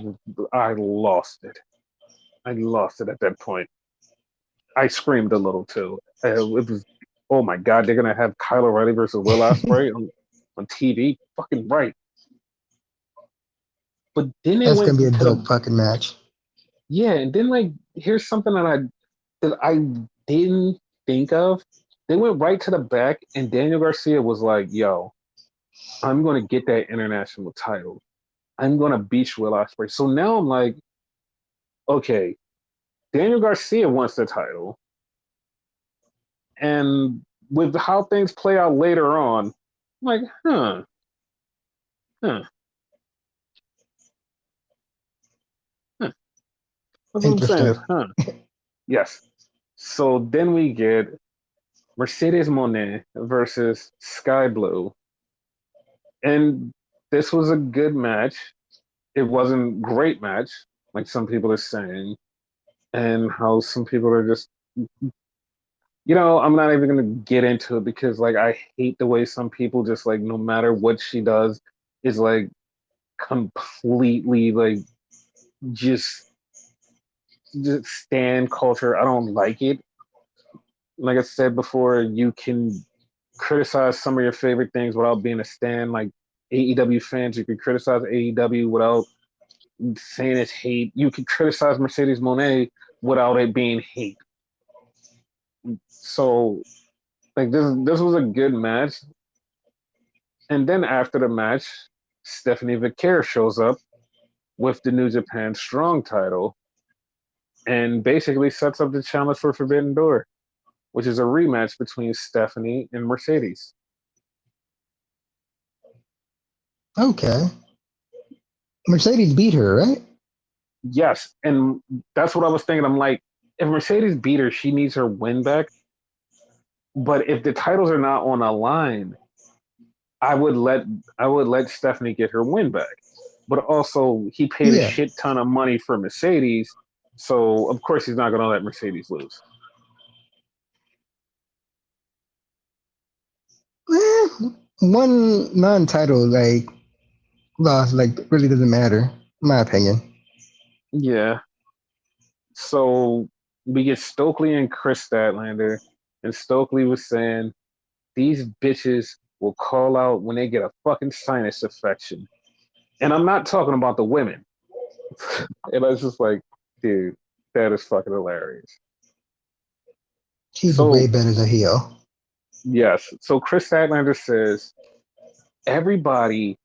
Speaker 1: I lost it. I lost it at that point. I screamed a little too. It was, oh my god, they're gonna have Kyle O'Reilly versus Will Ospreay on TV. Fucking right. But then they
Speaker 2: That's gonna
Speaker 1: went
Speaker 2: be a
Speaker 1: to
Speaker 2: dope
Speaker 1: the
Speaker 2: fucking match.
Speaker 1: yeah, and then like here's something that I didn't think of. They went right to the back, and Daniel Garcia was like, "Yo, I'm gonna get that international title. I'm gonna beat Will Ospreay." So now I'm like, okay, Daniel Garcia wants the title, and with how things play out later on, I'm like, huh. Huh. That's what I'm saying
Speaker 2: Interesting.
Speaker 1: is, huh. Yes. So then we get Mercedes Monet versus Sky Blue. And this was a good match. It wasn't a great match, like some people are saying, and how some people are just, I'm not even gonna get into it because like I hate the way some people just like no matter what she does is like completely like just just stand culture. I don't like it. Like I said before, you can criticize some of your favorite things without being a stan. Like AEW fans, you can criticize AEW without saying it's hate. You can criticize Mercedes Monet without it being hate. So like this was a good match. And then after the match, Stephanie Vicaire shows up with the New Japan Strong title and basically sets up the challenge for Forbidden Door, which is a rematch between Stephanie and Mercedes.
Speaker 2: Okay. Mercedes beat her, right?
Speaker 1: Yes, and that's what I was thinking. I'm like, if Mercedes beat her, she needs her win back. But if the titles are not on a line, I would let I would let Stephanie get her win back. But also, he paid a
Speaker 2: Yeah.
Speaker 1: shit ton of money for Mercedes, so of course he's not going to let Mercedes lose.
Speaker 2: One non-title loss really doesn't matter, in my opinion.
Speaker 1: Yeah. So we get Stokely and Chris Statlander, and Stokely was saying these bitches will call out when they get a fucking sinus infection, and I'm not talking about the women. And I was just like, dude, that is fucking hilarious.
Speaker 2: She's way
Speaker 1: So
Speaker 2: better as a heel.
Speaker 1: yes, so Chris Statlander says everybody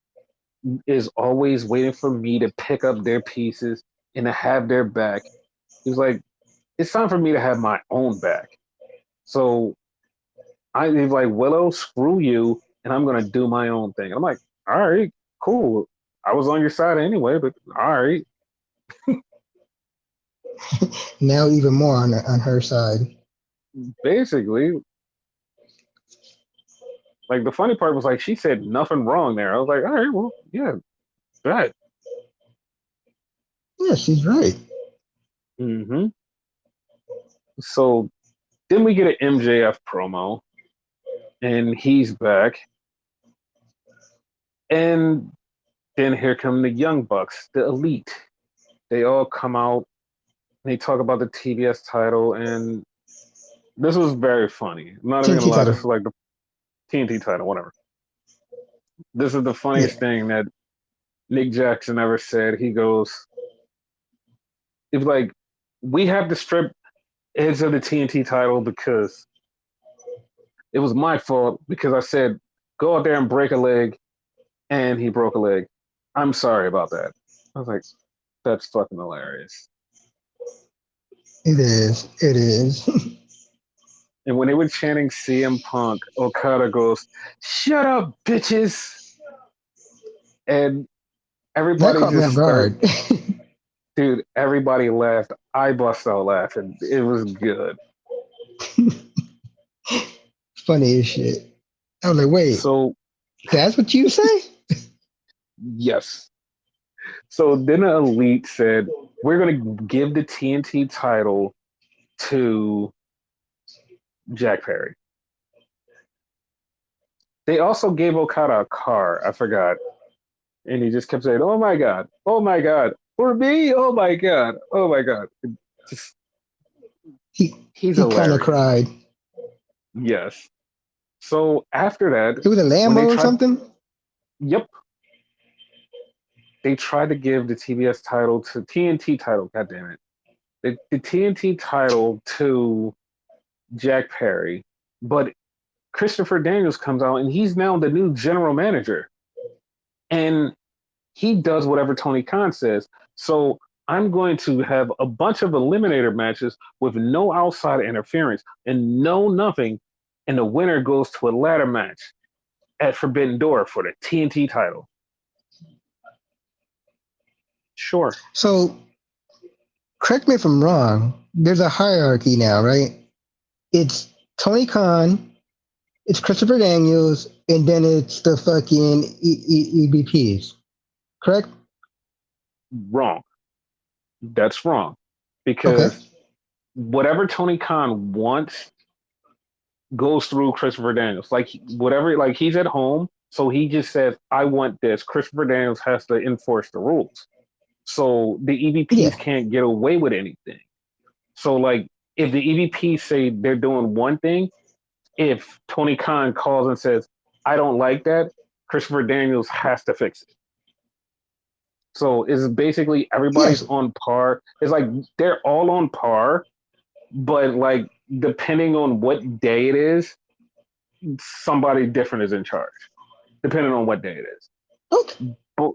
Speaker 1: is always waiting for me to pick up their pieces and to have their back. He's like, it's time for me to have my own back. So he's like, Willow, screw you, and I'm gonna do my own thing. I'm like, all right, cool. I was on your side anyway, but all right.
Speaker 2: Now even more on her side.
Speaker 1: Basically, like the funny part was like she said nothing wrong there. I was like, all right, well, yeah, that.
Speaker 2: Yeah, she's right.
Speaker 1: Mm-hmm. So then we get an MJF promo, and he's back, and then here come the Young Bucks, the Elite. They all come out. And they talk about the TBS title, and This was very funny. I'm not even gonna
Speaker 2: TNT
Speaker 1: lie. This
Speaker 2: title.
Speaker 1: is like the TNT title, whatever. This is the
Speaker 2: Yeah.
Speaker 1: funniest thing that Nick Jackson ever said. He goes, "It's like we have to strip Edge of the TNT title because it was my fault because I said go out there and break a leg, and he broke a leg. I'm sorry about that." I was like, "That's fucking hilarious."
Speaker 2: It is. It is.
Speaker 1: And when they were chanting CM Punk, Okada goes, "Shut up, bitches!" And
Speaker 2: That
Speaker 1: everybody
Speaker 2: caught me
Speaker 1: just
Speaker 2: off
Speaker 1: started.
Speaker 2: guard.
Speaker 1: Dude, everybody laughed. I bust out laughing. It was good.
Speaker 2: Funny as shit. I was like, wait,
Speaker 1: So
Speaker 2: that's what you say?
Speaker 1: yes. So then the Elite said, "We're gonna give the TNT title to Jack Perry." They also gave Okada a car. I forgot, and he just kept saying, "Oh my god, oh my god, for me, oh my god, oh my god." Just
Speaker 2: He
Speaker 1: he's
Speaker 2: he kind of
Speaker 1: hilarious.
Speaker 2: cried.
Speaker 1: Yes. So after that,
Speaker 2: It was a
Speaker 1: when they
Speaker 2: Lambo or
Speaker 1: tried,
Speaker 2: something.
Speaker 1: yep, they tried to give the TBS title to TNT title. God damn it, the TNT title to Jack Perry, but Christopher Daniels comes out and he's now the new general manager, and he does whatever Tony Khan says. So I'm going to have a bunch of eliminator matches with no outside interference and no nothing, and the winner goes to a ladder match at Forbidden Door for the TNT title. Sure.
Speaker 2: So correct me if I'm wrong. There's a hierarchy now, right? It's Tony Khan, it's Christopher Daniels, and then it's the fucking EBPs. Correct?
Speaker 1: Wrong. That's wrong.
Speaker 2: Okay.
Speaker 1: Because whatever Tony Khan wants goes through Christopher Daniels. Like whatever, like he's at home, so he just says, "I want this." Christopher Daniels has to enforce the rules, so the
Speaker 2: Yeah.
Speaker 1: EVPs can't get away with anything. So like, if the EVPs say they're doing one thing, if Tony Khan calls and says, "I don't like that," Christopher Daniels has to fix it. So it's basically everybody's
Speaker 2: Yes.
Speaker 1: on par. It's like they're all on par, but like depending on what day it is, somebody different is in charge, depending on what day it is.
Speaker 2: Okay.
Speaker 1: But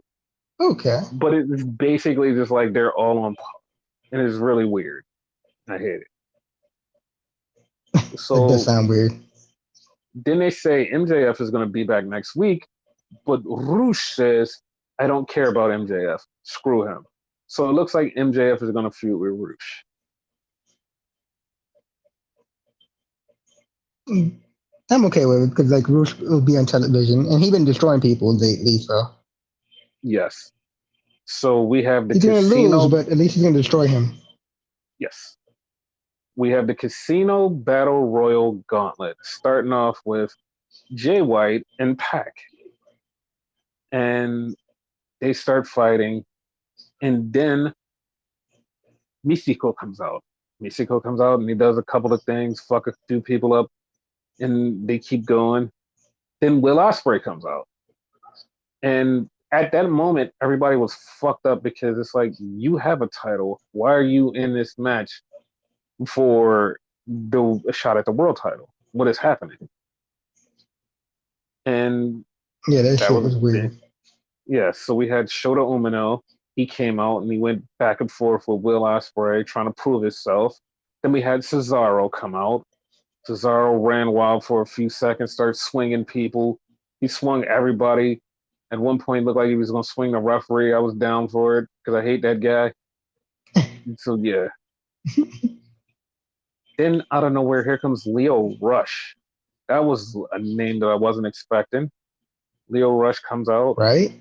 Speaker 2: Okay.
Speaker 1: but it's basically just like they're all on par, and it's really weird. I hate it.
Speaker 2: That does
Speaker 1: So
Speaker 2: sound weird.
Speaker 1: then they say MJF is going to be back next week, but Roosh says, "I don't care about MJF. Screw him." So it looks like MJF is going to feud with Roosh.
Speaker 2: Mm, I'm okay with it because like Roosh will be on television, and he's been destroying people lately, so
Speaker 1: Yes. So we have the
Speaker 2: he's gonna lose,
Speaker 1: casino.
Speaker 2: but at least he's gonna destroy him.
Speaker 1: Yes. We have the casino battle royal gauntlet, starting off with Jay White and Pac. And they start fighting. And then Mystico comes out. Mystico comes out and he does a couple of things, fuck a few people up, and they keep going. Then Will Ospreay comes out. And at that moment, everybody was fucked up because it's like, you have a title. Why are you in this match for the a shot at the world title? What is happening? And
Speaker 2: Yeah, that
Speaker 1: that
Speaker 2: shit
Speaker 1: was
Speaker 2: was
Speaker 1: it.
Speaker 2: weird.
Speaker 1: Yeah, so we had Shota Umino. He came out and he went back and forth with Will Ospreay trying to prove himself. Then we had Cesaro come out. Cesaro ran wild for a few seconds, started swinging people. He swung everybody. At one point, looked like he was going to swing the referee. I was down for it because I hate that guy. So yeah. Then out of nowhere, here comes Leo Rush. That was a name that I wasn't expecting. Leo Rush comes out.
Speaker 2: Right?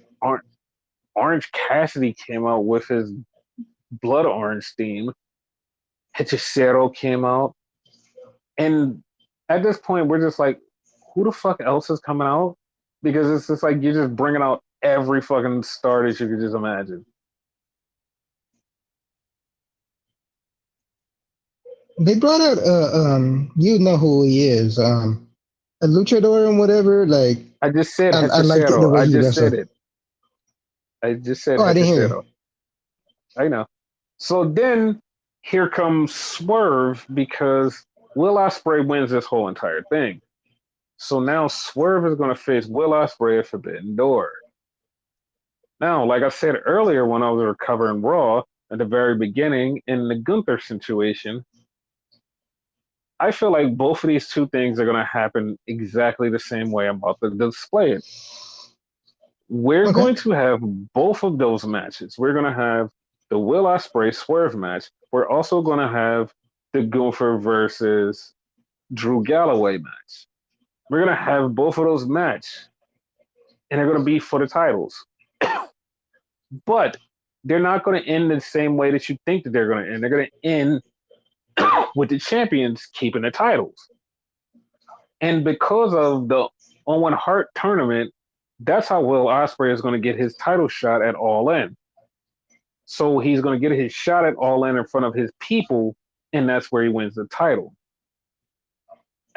Speaker 1: Orange Cassidy came out with his blood orange theme. Hechicero came out. And at this point, we're just like, who the fuck else is coming out? Because it's just like you're just bringing out every fucking star that you could just imagine.
Speaker 2: They brought out you know who he is, a luchador and whatever. Like
Speaker 1: I just said
Speaker 2: I like the
Speaker 1: Hechicero.
Speaker 2: way
Speaker 1: I
Speaker 2: he
Speaker 1: just said
Speaker 2: wrestled.
Speaker 1: it. I just said
Speaker 2: Oh, I didn't hear
Speaker 1: Hechicero.
Speaker 2: you.
Speaker 1: I know. So then here comes Swerve because Will Ospreay wins this whole entire thing. So now Swerve is going to face Will Ospreay at Forbidden Door. Now, like I said earlier when I was recovering Raw at the very beginning in the Gunther situation, I feel like both of these two things are going to happen exactly the same way I'm about to display it. We're
Speaker 2: Okay.
Speaker 1: going to have both of those matches. We're going to have the Will Ospreay Swerve match. We're also going to have the Gunther versus Drew Galloway match. We're going to have both of those matches, and they're going to be for the titles. But they're not going to end the same way that you think that they're going to end. They're going to end with the champions keeping the titles. And because of the Owen Hart tournament, that's how Will Ospreay is going to get his title shot at All In. So he's going to get his shot at All In front of his people, and that's where he wins the title.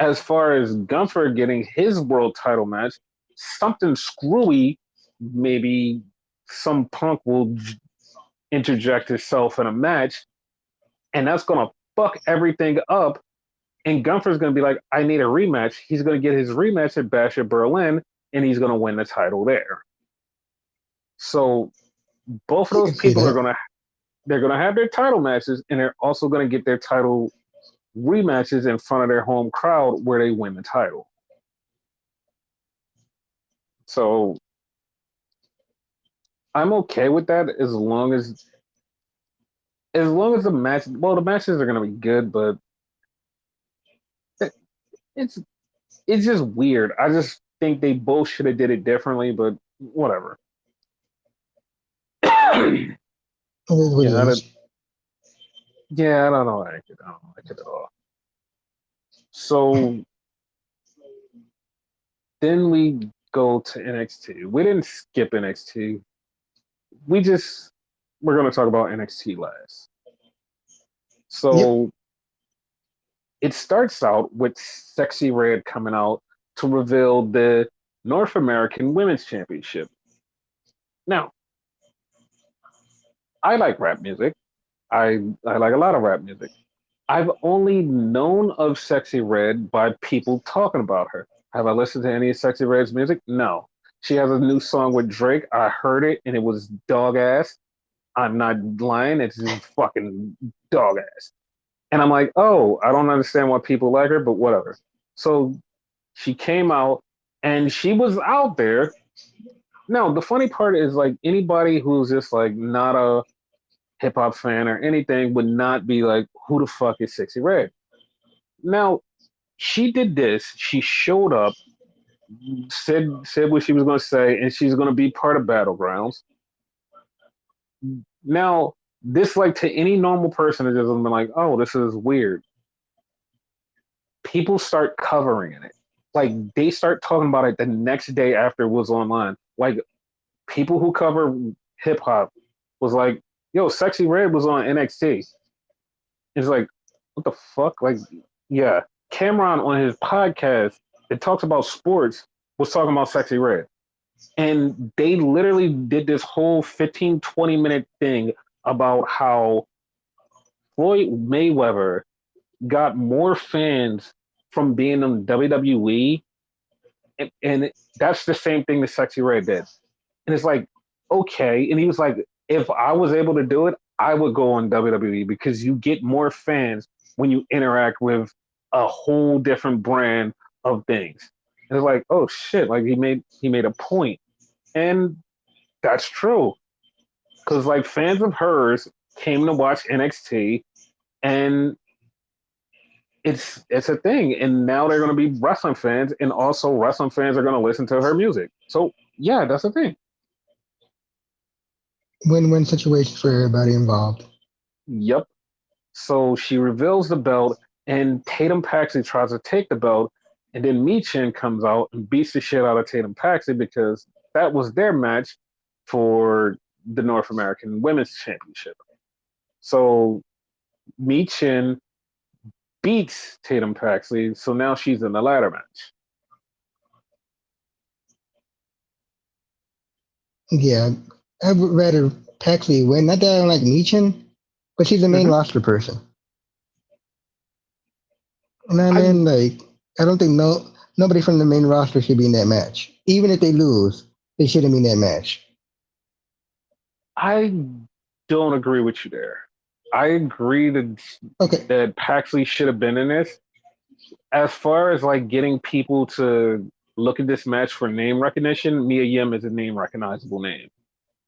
Speaker 1: As far as Gunther getting his world title match, something screwy, maybe some punk will interject himself in a match, and that's going to fuck everything up. And Gunther's going to be like, I need a rematch. He's going to get his rematch at Bash at Berlin, and he's going to win the title there. So both of
Speaker 2: I
Speaker 1: those
Speaker 2: can see
Speaker 1: people are
Speaker 2: that.
Speaker 1: going to they're going to have their title matches, and they're also going to get their title rematches in front of their home crowd where they win the title. So I'm okay with that as long as the matches are going to be good, but it's it's just weird. I just think they both should have did it differently, but whatever. yeah,
Speaker 2: It is what it
Speaker 1: I
Speaker 2: is.
Speaker 1: don't, yeah, I don't know. I don't like it at all. So then we go to NXT. We didn't skip NXT. We just we're going to talk about NXT last.
Speaker 2: Yep.
Speaker 1: So it starts out with Sexy Red coming out to reveal the North American Women's Championship. Now, I like rap music. I like a lot of rap music. I've only known of Sexy Red by people talking about her. Have I listened to any of Sexy Red's music? No. She has a new song with Drake. I heard it and it was dog ass. I'm not lying. It's just fucking dog ass. And I'm like, oh, I don't understand why people like her, but whatever. So she came out and she was out there. Now, the funny part is like anybody who's just like not a hip hop fan or anything would not be like, who the fuck is Sexy Red? Now, she did this. She showed up, said what she was going to say, and she's going to be part of Battlegrounds. Now, this like to any normal person, it doesn't be like, oh, this is weird. People start covering it. Like they start talking about it the next day after it was online. Like people who cover hip hop was like, yo, Sexy Red was on NXT. It's like, what the fuck? Like, yeah. Cameron on his podcast that talks about sports was talking about Sexy Red. And they literally did this whole 15, 20-minute thing about how Floyd Mayweather got more fans from being in WWE. And that's the same thing that Sexy Red did. And it's like, okay. And he was like, if I was able to do it, I would go on WWE because you get more fans when you interact with a whole different brand of things. And it's like, oh shit, like he made a point. And that's true. Cause like fans of hers came to watch NXT and it's a thing. And now they're gonna be wrestling fans and also wrestling fans are gonna listen to her music. So yeah, that's the thing.
Speaker 2: Win-win situation for everybody involved.
Speaker 1: Yep. So she reveals the belt, and Tatum Paxley tries to take the belt, and then Michin comes out and beats the shit out of Tatum Paxley because that was their match for the North American Women's Championship. So Michin beats Tatum Paxley, so now she's in the ladder match.
Speaker 2: Yeah, I would rather Paxley win. Not that I don't like Meechin, but she's a main
Speaker 1: Hmm.
Speaker 2: roster person. And I
Speaker 1: I
Speaker 2: mean, like, I don't think nobody from the main roster should be in that match. Even if they lose, they shouldn't be in that match.
Speaker 1: I don't agree with you there. I agree
Speaker 2: Okay,
Speaker 1: that Paxley should have been in this. As far as like getting people to look at this match for name recognition, Mia Yim is a name recognizable name,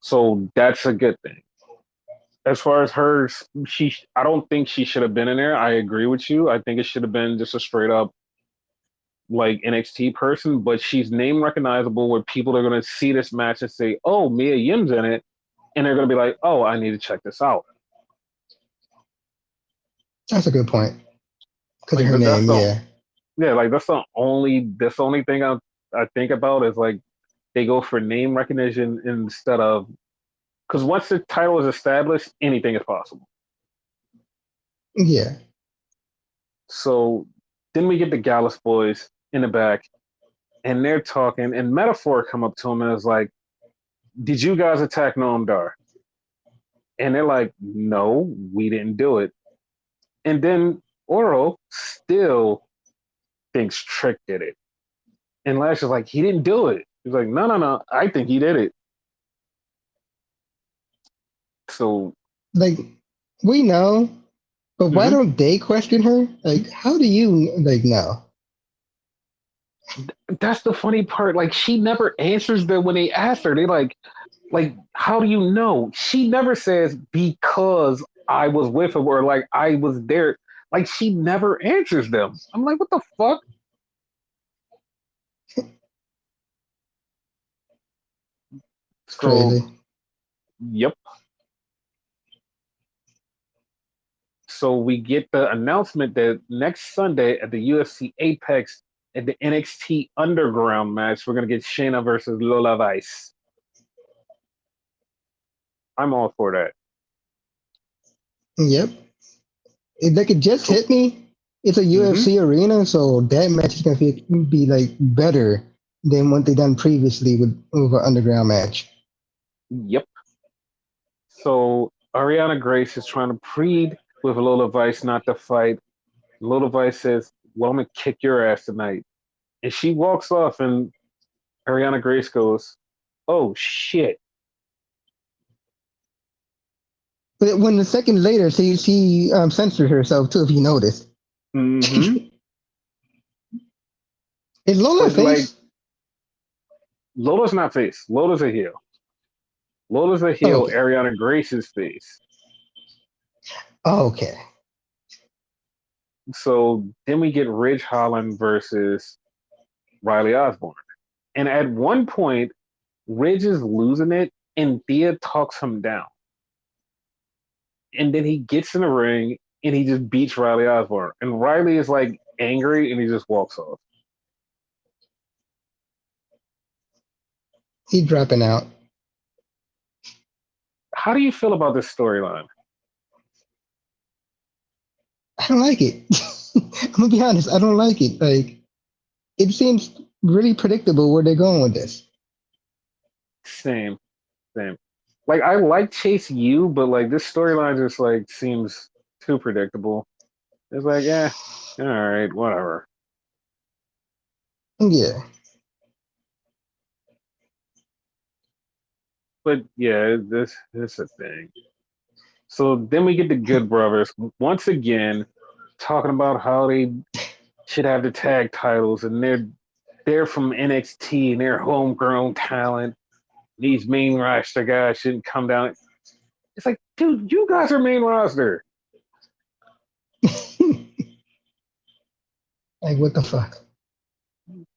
Speaker 1: so that's a good thing. As far as hers, I don't think she should have been in there. I agree with you. I think it should have been just a straight up like NXT person, but she's name recognizable where people are going to see this match and say, "Oh, Mia Yim's in it," and they're going to be like, "Oh, I need to check this out."
Speaker 2: that's a good point. Because of
Speaker 1: Like
Speaker 2: her
Speaker 1: that's
Speaker 2: name,
Speaker 1: the
Speaker 2: yeah.
Speaker 1: yeah, like that's the only thing I think about is like they go for name recognition instead of because once the title is established, anything is possible.
Speaker 2: Yeah.
Speaker 1: So then we get the Gallus boys in the back, and they're talking, and Metaphor come up to him and is like, "Did you guys attack Noam Dar?" And they're like, "No, we didn't do it." And then Oro still thinks Trick did it, and Lash is like, "He didn't do it." He's like, "No, no, no, I think he did it." So,
Speaker 2: Like, we know, but why
Speaker 1: mhm.
Speaker 2: don't they question her? Like, how do you, like, know?
Speaker 1: That's the funny part. Like, she never answers them when they ask her. They like, how do you know? She never says because I was with him or like I was there. Like, she never answers them. I'm like, what the fuck?
Speaker 2: It's
Speaker 1: So,
Speaker 2: crazy.
Speaker 1: yep. So we get the announcement that next Sunday at the UFC Apex at the NXT Underground match, we're gonna get Shayna versus Lola Vice. I'm all for that.
Speaker 2: Yep. If they could just
Speaker 1: So,
Speaker 2: hit me, it's a
Speaker 1: mhm,
Speaker 2: UFC arena, so that match is going to be like better than what they done previously with an underground match.
Speaker 1: yep. So Ariana Grace is trying to plead with Lola Vice not to fight. Lola Vice says, "Well, I'm gonna kick your ass tonight," and she walks off, and Ariana Grace goes, "Oh shit."
Speaker 2: But when a second later, she censored herself too, if you noticed.
Speaker 1: Hmm.
Speaker 2: Is Lola a
Speaker 1: But like,
Speaker 2: face?
Speaker 1: Lola's not face. Lola's a heel. Lola's a
Speaker 2: Oh,
Speaker 1: heel.
Speaker 2: okay.
Speaker 1: Ariana Grace's face.
Speaker 2: Oh, okay.
Speaker 1: So then we get Ridge Holland versus Riley Osborne, and at one point, Ridge is losing it, and Thea talks him down. And then he gets in the ring and he just beats Riley Osborne. And Riley is like angry and he just walks off.
Speaker 2: He's dropping out.
Speaker 1: How do you feel about this storyline?
Speaker 2: I don't like it. I'm gonna be honest. I don't like it. Like, it seems really predictable where they're going with this.
Speaker 1: Same, same. Like I like Chase U, but like this storyline just like seems too predictable. It's like, all right, whatever.
Speaker 2: Yeah.
Speaker 1: But yeah, this a thing. So then we get the Good Brothers once again talking about how they should have the tag titles and they're from NXT and they're homegrown talent. These main roster guys shouldn't come down. It's like, dude, you guys are main roster.
Speaker 2: Like, what the fuck?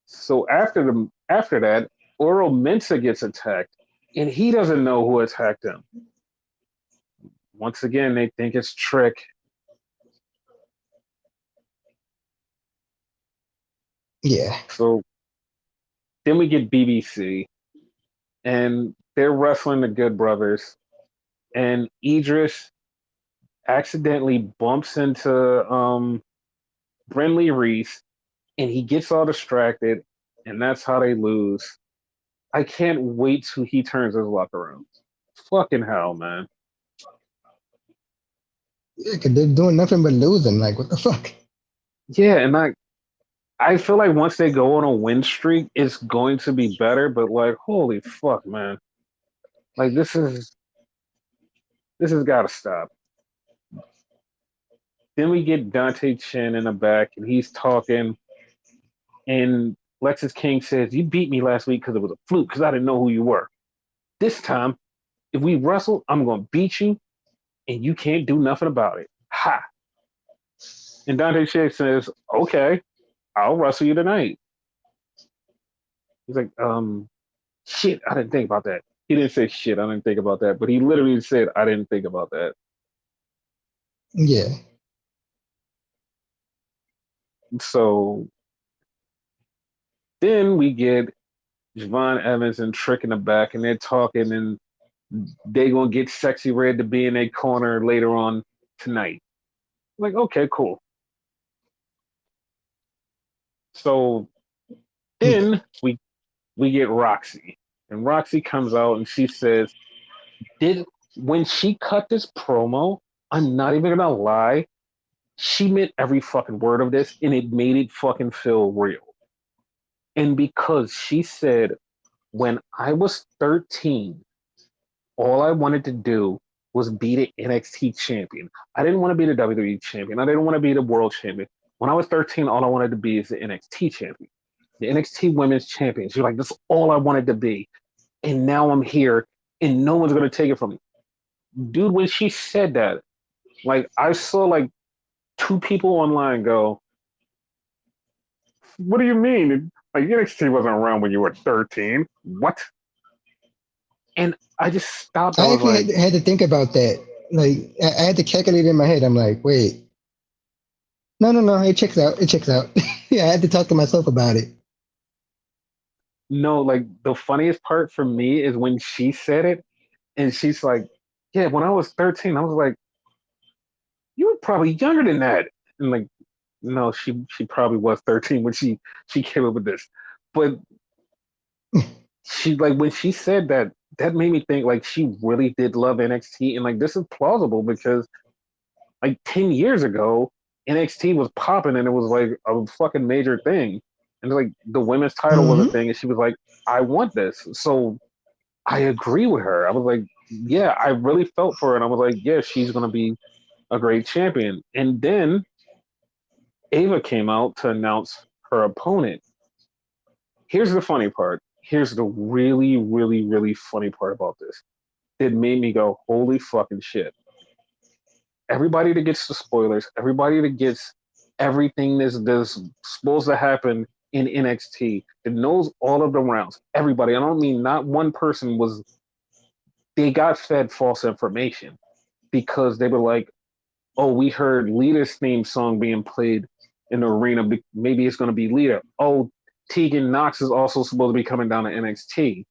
Speaker 1: So after that, Oro Mensa gets attacked, and he doesn't know who attacked him. Once again, they think it's Trick.
Speaker 2: Yeah.
Speaker 1: So then we get BBC, and they're wrestling the Good Brothers, and Idris accidentally bumps into Brenly Reese, and he gets all distracted, and that's how they lose. I can't wait till he turns his luck around. Fucking hell, man.
Speaker 2: Yeah, 'cause they're doing nothing but losing. Like, what the fuck?
Speaker 1: Yeah, and I feel like once they go on a win streak, it's going to be better. But like, holy fuck, man! Like this has got to stop. Then we get Dante Chen in the back, and he's talking, and Lexus King says, "You beat me last week because it was a fluke because I didn't know who you were. This time, if we wrestle, I'm gonna beat you, and you can't do nothing about it." Ha! And Dante Chen says, "Okay, I'll wrestle you tonight." He's like, shit, I didn't think about that. He didn't say shit, I didn't think about that, but he literally said, I didn't think about that.
Speaker 2: Yeah.
Speaker 1: So then we get Javon Evans and Trick in the back, and they're talking, and they're gonna get Sexy Red to be in a corner later on tonight. I'm like, okay, cool. So
Speaker 2: Yeah.
Speaker 1: then we get Roxy, and Roxy comes out and she says, "Did when she cut this promo? I'm not even gonna lie, she meant every fucking word of this, and it made it fucking feel real." And because she said, when I was 13, all I wanted to do was be the NXT champion. I didn't want to be the WWE champion. I didn't want to be the world champion. When I was 13, all I wanted to be is the NXT champion, the NXT women's champion. She's like, that's all I wanted to be. And now I'm here, and no one's going to take it from me. Dude, when she said that, like, I saw like two people online go, what do you mean? Like NXT wasn't around when you were 13. What? And I just stopped. I
Speaker 2: I
Speaker 1: was
Speaker 2: actually
Speaker 1: like,
Speaker 2: had to think about that. Like, I had to calculate it in my head. I'm like, wait, no, no, no, it checks out. It checks out. Yeah, I had to talk to myself about it.
Speaker 1: no, like the funniest part for me is when she said it and she's like, yeah, when I was 13, I was like, you were probably younger than that. And like, no, she probably was 13 when she came up with this. But she like when she said that, that made me think like she really did love NXT, and like this is plausible because like 10 years ago, NXT was popping and it was like a fucking major thing. And like the women's title was a
Speaker 2: Hmm.
Speaker 1: thing, and she was like, I want this. So I agree with her. I was like, yeah, I really felt for her. And I was like, yeah, she's going to be a great champion. And then Ava came out to announce her opponent. Here's the funny part. Here's the really, really, really funny part about this. It made me go, holy fucking shit. Everybody that gets the spoilers, everybody that gets everything that's supposed to happen in NXT, that knows all of the rounds, everybody, I don't mean not one person was, they got fed false information because they were like, oh, we heard Lita's theme song being played in the arena. Maybe it's going to be Lita. Oh, Tegan Knox is also supposed to be coming down to NXT.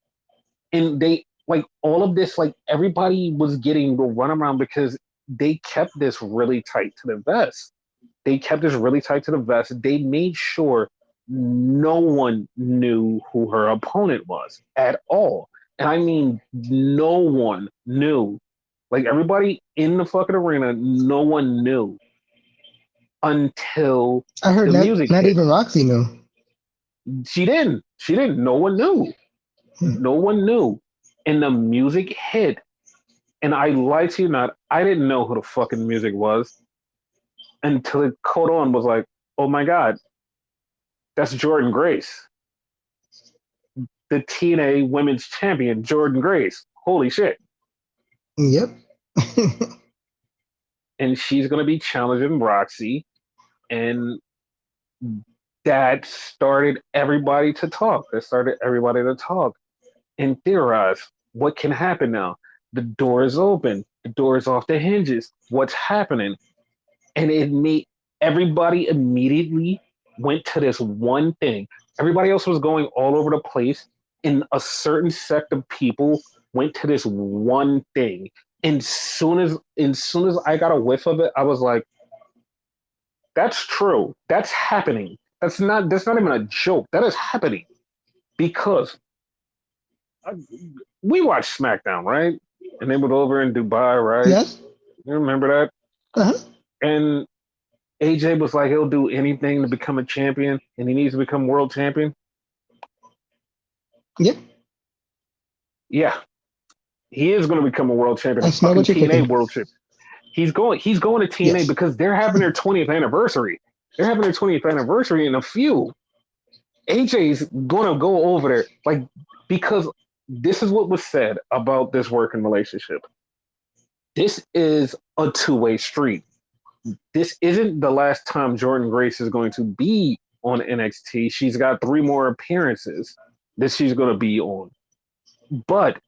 Speaker 1: And they, like, all of this, like, everybody was getting the runaround because they kept this really tight to the vest. They kept this really tight to the vest. They made sure no one knew who her opponent was at all. And I mean, no one knew. Like everybody in the fucking arena, no one knew until
Speaker 2: I heard
Speaker 1: the music
Speaker 2: not
Speaker 1: hit.
Speaker 2: even Roxy knew.
Speaker 1: She didn't. She didn't. No one knew.
Speaker 2: Hmm.
Speaker 1: No one knew. And the music hit. And I lied to you not, I didn't know who the fucking music was until it caught on was like, oh my God, that's Jordan Grace, the TNA women's champion, Jordan Grace. Holy shit.
Speaker 2: Yep.
Speaker 1: And she's going to be challenging Roxy. And that started everybody to talk. That started everybody to talk and theorize what can happen now. The door is open. The door is off the hinges. What's happening? And it made everybody immediately went to this one thing. Everybody else was going all over the place, and a certain sect of people went to this one thing. And soon as I got a whiff of it, I was like, That's true. That's happening. That's not even a joke. That is happening because I, we watched SmackDown, right? And they were over in Dubai, right?
Speaker 2: Yes.
Speaker 1: You remember that?
Speaker 2: Uh-huh.
Speaker 1: And AJ was like, he'll do anything to become a champion, and he needs to become world champion.
Speaker 2: Yep.
Speaker 1: Yeah, he is going to become a world champion,
Speaker 2: I
Speaker 1: a
Speaker 2: smell
Speaker 1: fucking
Speaker 2: what you're
Speaker 1: TNA
Speaker 2: cooking.
Speaker 1: world champion. He's going to TNA
Speaker 2: Yes.
Speaker 1: because they're having their 20th anniversary. They're having their 20th anniversary in a few. AJ's gonna go over there, like, because this is what was said about this working relationship. This is a two-way street. This isn't the last time Jordan Grace is going to be on NXT. She's got three more appearances that she's going to be on. But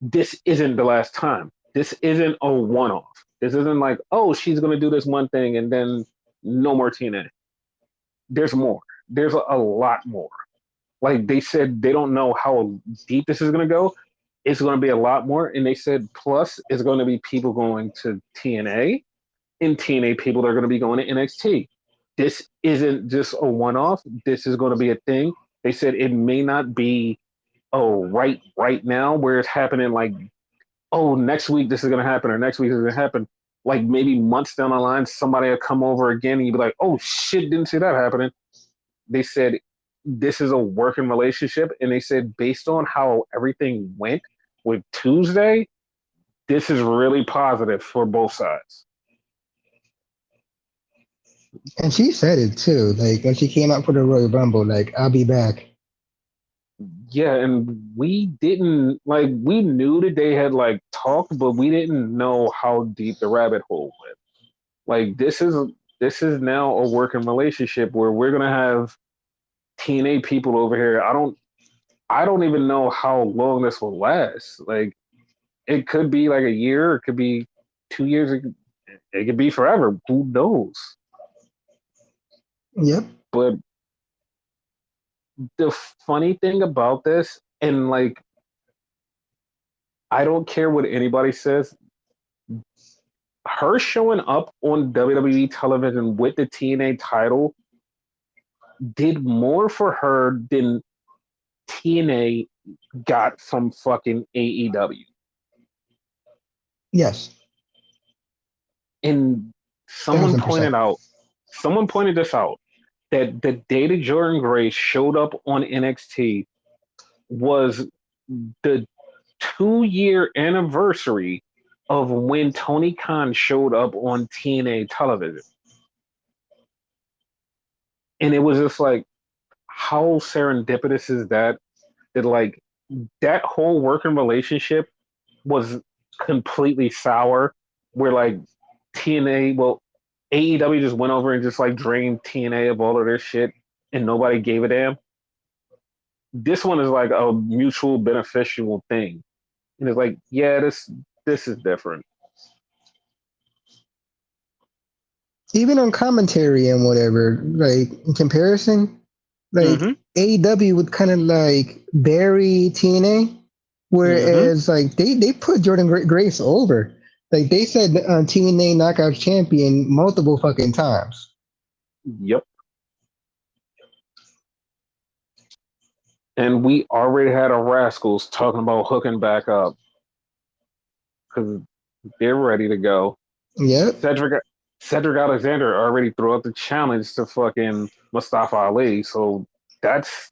Speaker 1: this isn't the last time. This isn't a one-off. This isn't like, oh, she's going to do this one thing and then no more TNA. There's more. There's a lot more. Like they said, they don't know how deep this is going to go. It's going to be a lot more. And they said, plus, it's going to be people going to TNA and TNA people that are going to be going to NXT. This isn't just a one off. This is going to be a thing. They said it may not be, oh, right now, where it's happening like, oh, next week this is going to happen or next week this is going to happen. Like maybe months down the line, somebody will come over again and you'd be like, oh, shit, didn't see that happening. They said this is a working relationship, and they said based on how everything went with Tuesday, this is really positive for both sides.
Speaker 2: And she said it too. Like when she came out for the Royal Rumble, like I'll be back.
Speaker 1: Yeah, and we didn't like we knew that they had like talked, but we didn't know how deep the rabbit hole went. Like this is now a working relationship where we're gonna have TNA people over here. I don't even know how long this will last. Like it could be like a year, it could be 2 years, it could be forever. Who knows?
Speaker 2: Yep.
Speaker 1: But the funny thing about this, and like, I don't care what anybody says, her showing up on WWE television with the TNA title did more for her than TNA got from fucking AEW.
Speaker 2: Yes.
Speaker 1: And someone
Speaker 2: Thousand
Speaker 1: pointed
Speaker 2: percent.
Speaker 1: out, someone pointed this out, that the day that Jordan Grace showed up on NXT was the 2 year anniversary of when Tony Khan showed up on TNA television. And it was just like, how serendipitous is that? That like that whole working relationship was completely sour. Where like TNA, well, AEW just went over and just like drained TNA of all of their shit, and nobody gave a damn. This one is like a mutual beneficial thing, and it's like, yeah, this is different.
Speaker 2: Even on commentary and whatever, like in comparison, like
Speaker 1: Mm-hmm.
Speaker 2: AEW would kind of like bury TNA,
Speaker 1: Mm-hmm.
Speaker 2: whereas like they put Jordan Grace over. Like they said TNA Knockout Champion multiple fucking times.
Speaker 1: Yep. And we already had our rascals talking about hooking back up because they're ready to go.
Speaker 2: Yep.
Speaker 1: Cedric Cedric Alexander already threw out the challenge to fucking Mustafa Ali, so that's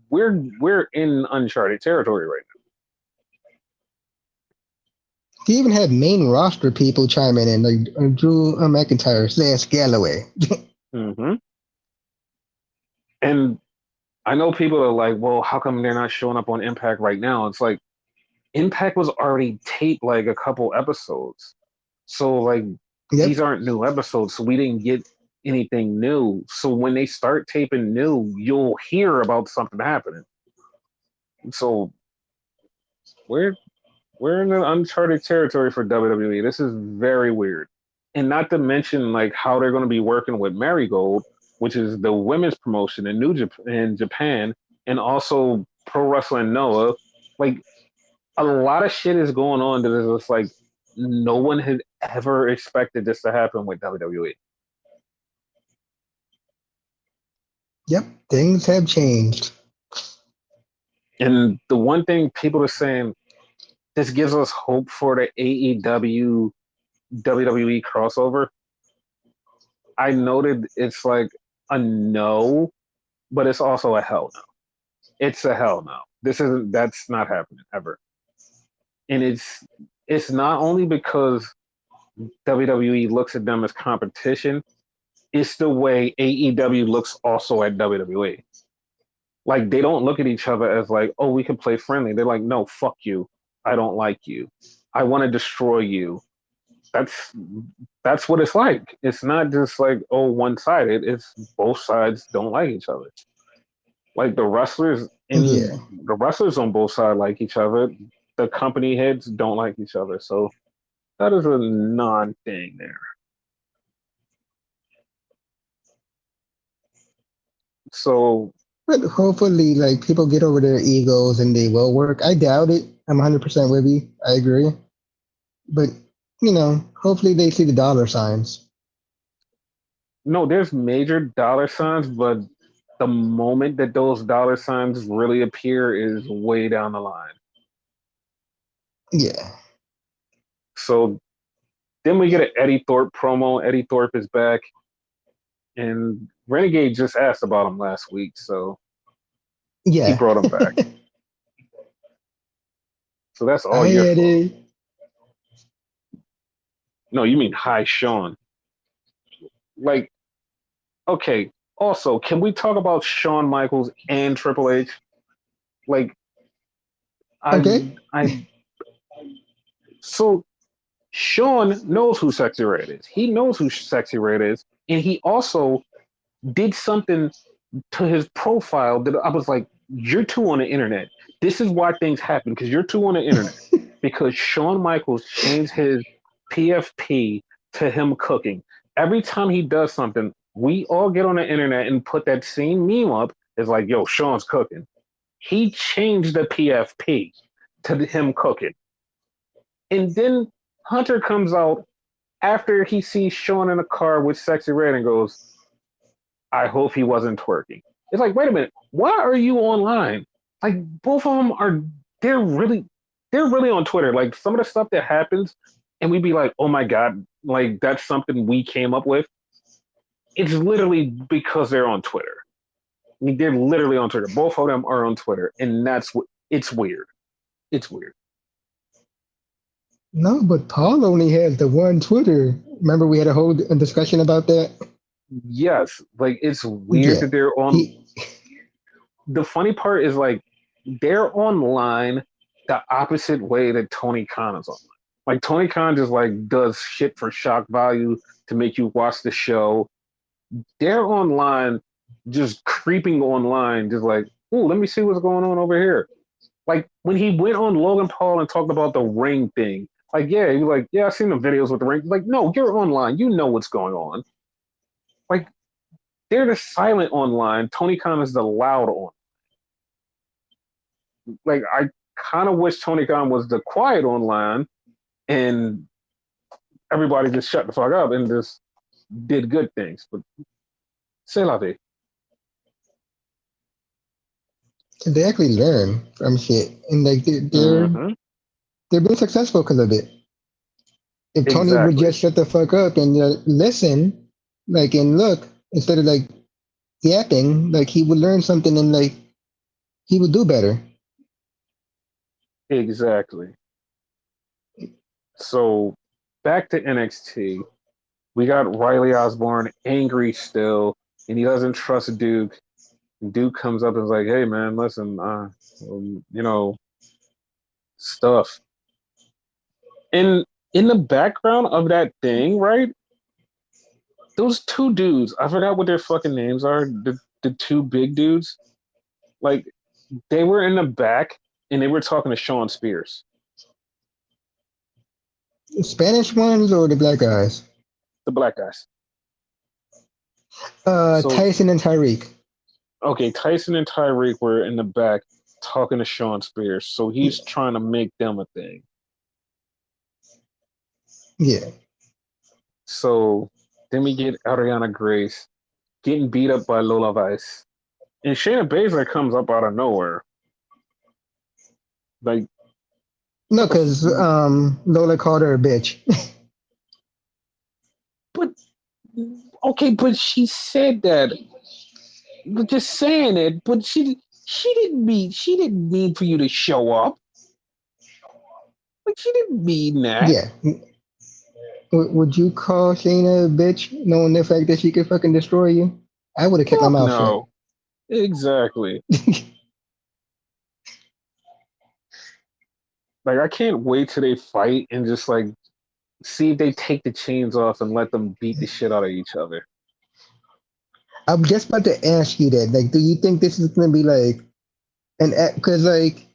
Speaker 1: we're in uncharted territory right
Speaker 2: They even had main roster people chiming in, like Drew McIntyre, Slash Galloway.
Speaker 1: now. Mm-hmm. And I know people are like, well, how come they're not showing up on Impact right now? It's like Impact was already taped like a couple episodes. So like
Speaker 2: Yep.
Speaker 1: these aren't new episodes, so we didn't get anything new. So when they start taping new, you'll hear about something happening. So we're we're in an uncharted territory for WWE. This is very weird. And not to mention like how they're going to be working with Marigold, which is the women's promotion in Japan, and also Pro Wrestling Noah. Like a lot of shit is going on that is just like no one had ever expected this to happen with WWE.
Speaker 2: Yep, things have changed.
Speaker 1: And the one thing people are saying, this gives us hope for the AEW WWE crossover. I noted it's like a no, but it's also a hell no. It's a hell no. That's not happening ever. And it's not only because WWE looks at them as competition, it's the way AEW looks also at WWE. Like they don't look at each other as like, oh, we can play friendly. They're like, no, fuck you. I don't like you. I want to destroy you. That's that's what it's like. It's not just like, oh, one sided. It's both sides don't like each other. Like
Speaker 2: Yeah.
Speaker 1: the wrestlers on both sides like each other. The company heads don't like each other. So that is a non thing there. So
Speaker 2: But hopefully, like, people get over their egos and they will work. I doubt it. I'm 100% with you. I agree. But, hopefully they see the dollar signs.
Speaker 1: no, there's major dollar signs, but the moment that those dollar signs really appear is way down the line.
Speaker 2: Yeah.
Speaker 1: So then we get an Eddie Thorpe promo. Eddie Thorpe is back, and Renegade just asked about him last week, so he
Speaker 2: Yeah.
Speaker 1: brought him back. So that's all
Speaker 2: I
Speaker 1: your
Speaker 2: had
Speaker 1: fault.
Speaker 2: it.
Speaker 1: No, you mean hi, Sean. Like, okay. Also, can we talk about Shawn Michaels and Triple H? Like,
Speaker 2: Okay.
Speaker 1: I. So Sean knows who Sexy Red is. He knows who Sexy Red is, and he also did something to his profile that I was like, you're two on the internet. This is why things happen because you're two on the internet. Because Shawn Michaels changed his PFP to him cooking. Every time he does something, we all get on the internet and put that same meme up. It's like, yo, Sean's cooking. He changed the PFP to him cooking. And then Hunter comes out after he sees Sean in a car with Sexy Red and goes, I hope he wasn't twerking. It's like, wait a minute, why are you online? Like both of them are they're really they're really on Twitter. Like some of the stuff that happens and we'd be like, oh my God, like that's something we came up with. It's literally because they're on Twitter. I mean, they're literally on Twitter. Both of them are on Twitter, and that's what it's weird. It's weird.
Speaker 2: No, but Paul only has the one Twitter. Remember, we had a whole discussion about that?
Speaker 1: Yes, like it's weird
Speaker 2: Yeah.
Speaker 1: that they're on.
Speaker 2: He,
Speaker 1: The funny part is like they're online the opposite way that Tony Khan is online. Like Tony Khan just like does shit for shock value to make you watch the show. They're online, just creeping online, just like, oh, let me see what's going on over here. Like when he went on Logan Paul and talked about the ring thing, like, yeah, you're like, yeah, I've seen the videos with the ring. Like, no, you're online. You know what's going on. Like, they're the silent online. Tony Khan is the loud on. Like, I kind of wish Tony Khan was the quiet online and everybody just shut the fuck up and just did good things. But c'est la vie.
Speaker 2: they actually learn from shit, and like
Speaker 1: Mm-hmm.
Speaker 2: they're being successful because of it. If Tony would
Speaker 1: Exactly.
Speaker 2: just shut the fuck up and listen, like, and look, instead of like yapping, like he would learn something and like he would do better.
Speaker 1: Exactly. So back to NXT. We got Riley Osborne angry still, and he doesn't trust Duke. Duke comes up and is like, "Hey, man, listen, stuff." And in the background of that thing, right? Those two dudes, I forgot what their fucking names are. The two big dudes, like they were in the back and they were talking to Sean Spears,
Speaker 2: The Spanish ones or the black guys?
Speaker 1: the black guys. So
Speaker 2: Tyson and Tyreek.
Speaker 1: okay, Tyson and Tyreek were in the back talking to Sean Spears. So he's
Speaker 2: Yeah.
Speaker 1: trying to make them a thing.
Speaker 2: Yeah.
Speaker 1: So then we get Ariana Grace getting beat up by Lola Vice. And Shayna Baszler comes up out of nowhere. Like,
Speaker 2: No, because Lola called her a bitch.
Speaker 1: but okay, but she said that. But just saying it, but she didn't mean for you to show up. Like she didn't mean that.
Speaker 2: Yeah. Would you call Shayna a bitch, knowing the fact that she could fucking destroy you? I would have kept my
Speaker 1: Fuck
Speaker 2: mouth shut.
Speaker 1: no. Exactly. Like I can't wait till they fight and just like see if they take the chains off and let them beat the shit out of each other.
Speaker 2: I'm just about to ask you that. Like, do you think this is gonna be like an because like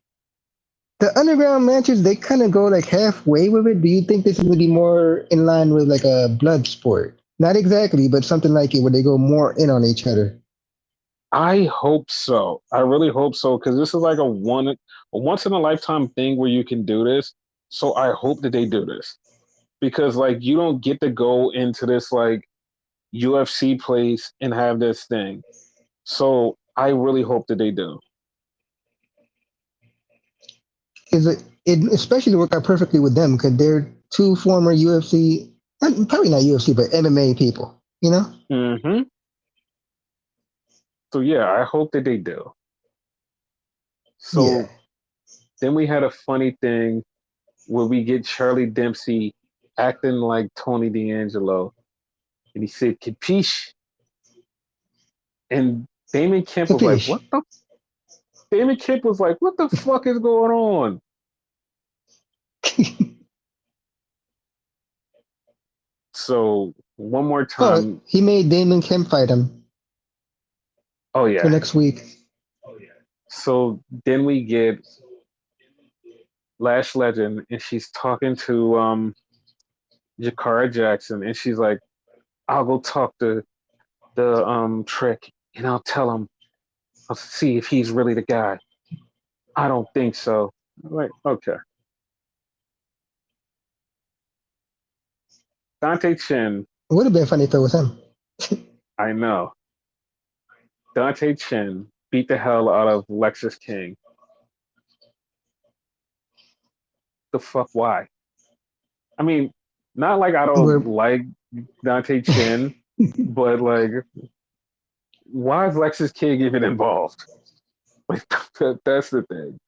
Speaker 2: the underground matches they kind of go like halfway with it? Do you think this is gonna be more in line with like a blood sport? Not exactly, but something like it where they go more in on each other.
Speaker 1: I hope so. I really hope so because this is like a once in a lifetime thing where you can do this. So I hope that they do this because like you don't get to go into this like UFC place and have this thing. So I really hope that they do.
Speaker 2: Is it especially work out perfectly with them because they're two former UFC, probably not UFC, but MMA people. You know?
Speaker 1: Hmm. So yeah, I hope that they do.
Speaker 2: Yeah.
Speaker 1: So then we had a funny thing where we get Charlie Dempsey acting like Tony D'Angelo, and he said "capiche," and Damon Kemp was like,
Speaker 2: Capiche.
Speaker 1: "What the?" Damon Kemp was like, "What the fuck is going on?" So one more
Speaker 2: Oh,
Speaker 1: time.
Speaker 2: he made Damon Kemp fight him
Speaker 1: Oh
Speaker 2: for
Speaker 1: yeah.
Speaker 2: next week.
Speaker 1: So then we get Lash Legend, and she's talking to Jakara Jackson, and she's like, "I'll go talk to the Trick, and I'll tell him. I'll see if he's really the guy. I don't think so." I'm like, okay. Dante Chin,
Speaker 2: It would have been funny if it was him.
Speaker 1: I know. Dante Chin beat the hell out of Lexus King. The fuck why? I mean, not like I don't
Speaker 2: Where
Speaker 1: like Dante Chin, but like, why is Lexus King even involved? Like, that's the thing.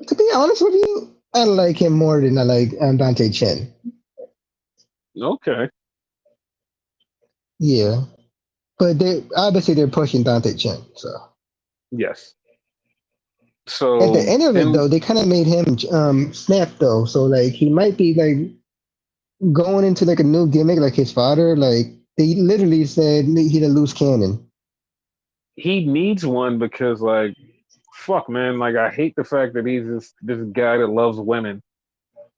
Speaker 2: to be honest with you, I like him more than I like Dante Chen.
Speaker 1: Okay.
Speaker 2: Yeah, but they obviously they're pushing Dante Chen. So
Speaker 1: Yes.
Speaker 2: at the
Speaker 1: So
Speaker 2: end of it
Speaker 1: then
Speaker 2: though, they kind of made him snap though. So like he might be like going into like a new gimmick like his father. Like they literally said he's a loose cannon.
Speaker 1: he needs one because like fuck man, like I hate the fact that he's this guy that loves women.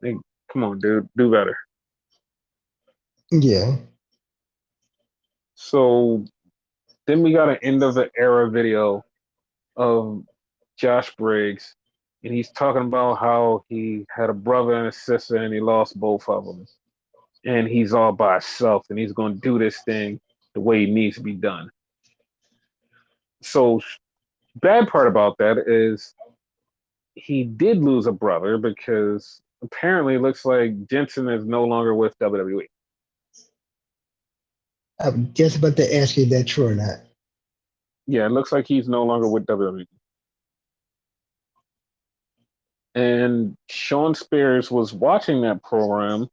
Speaker 1: Like, come on, dude, do better.
Speaker 2: Yeah,
Speaker 1: So then we got an end of the era video of Josh Briggs, and he's talking about how he had a brother and a sister, and he lost both of them, and he's all by himself, and he's going to do this thing the way it needs to be done. So bad part about that is he did lose a brother because apparently it looks like Jensen is no longer with WWE.
Speaker 2: I'm just about to ask you if that's true or not.
Speaker 1: Yeah, it looks like he's no longer with WWE. And Sean Spears was watching that program,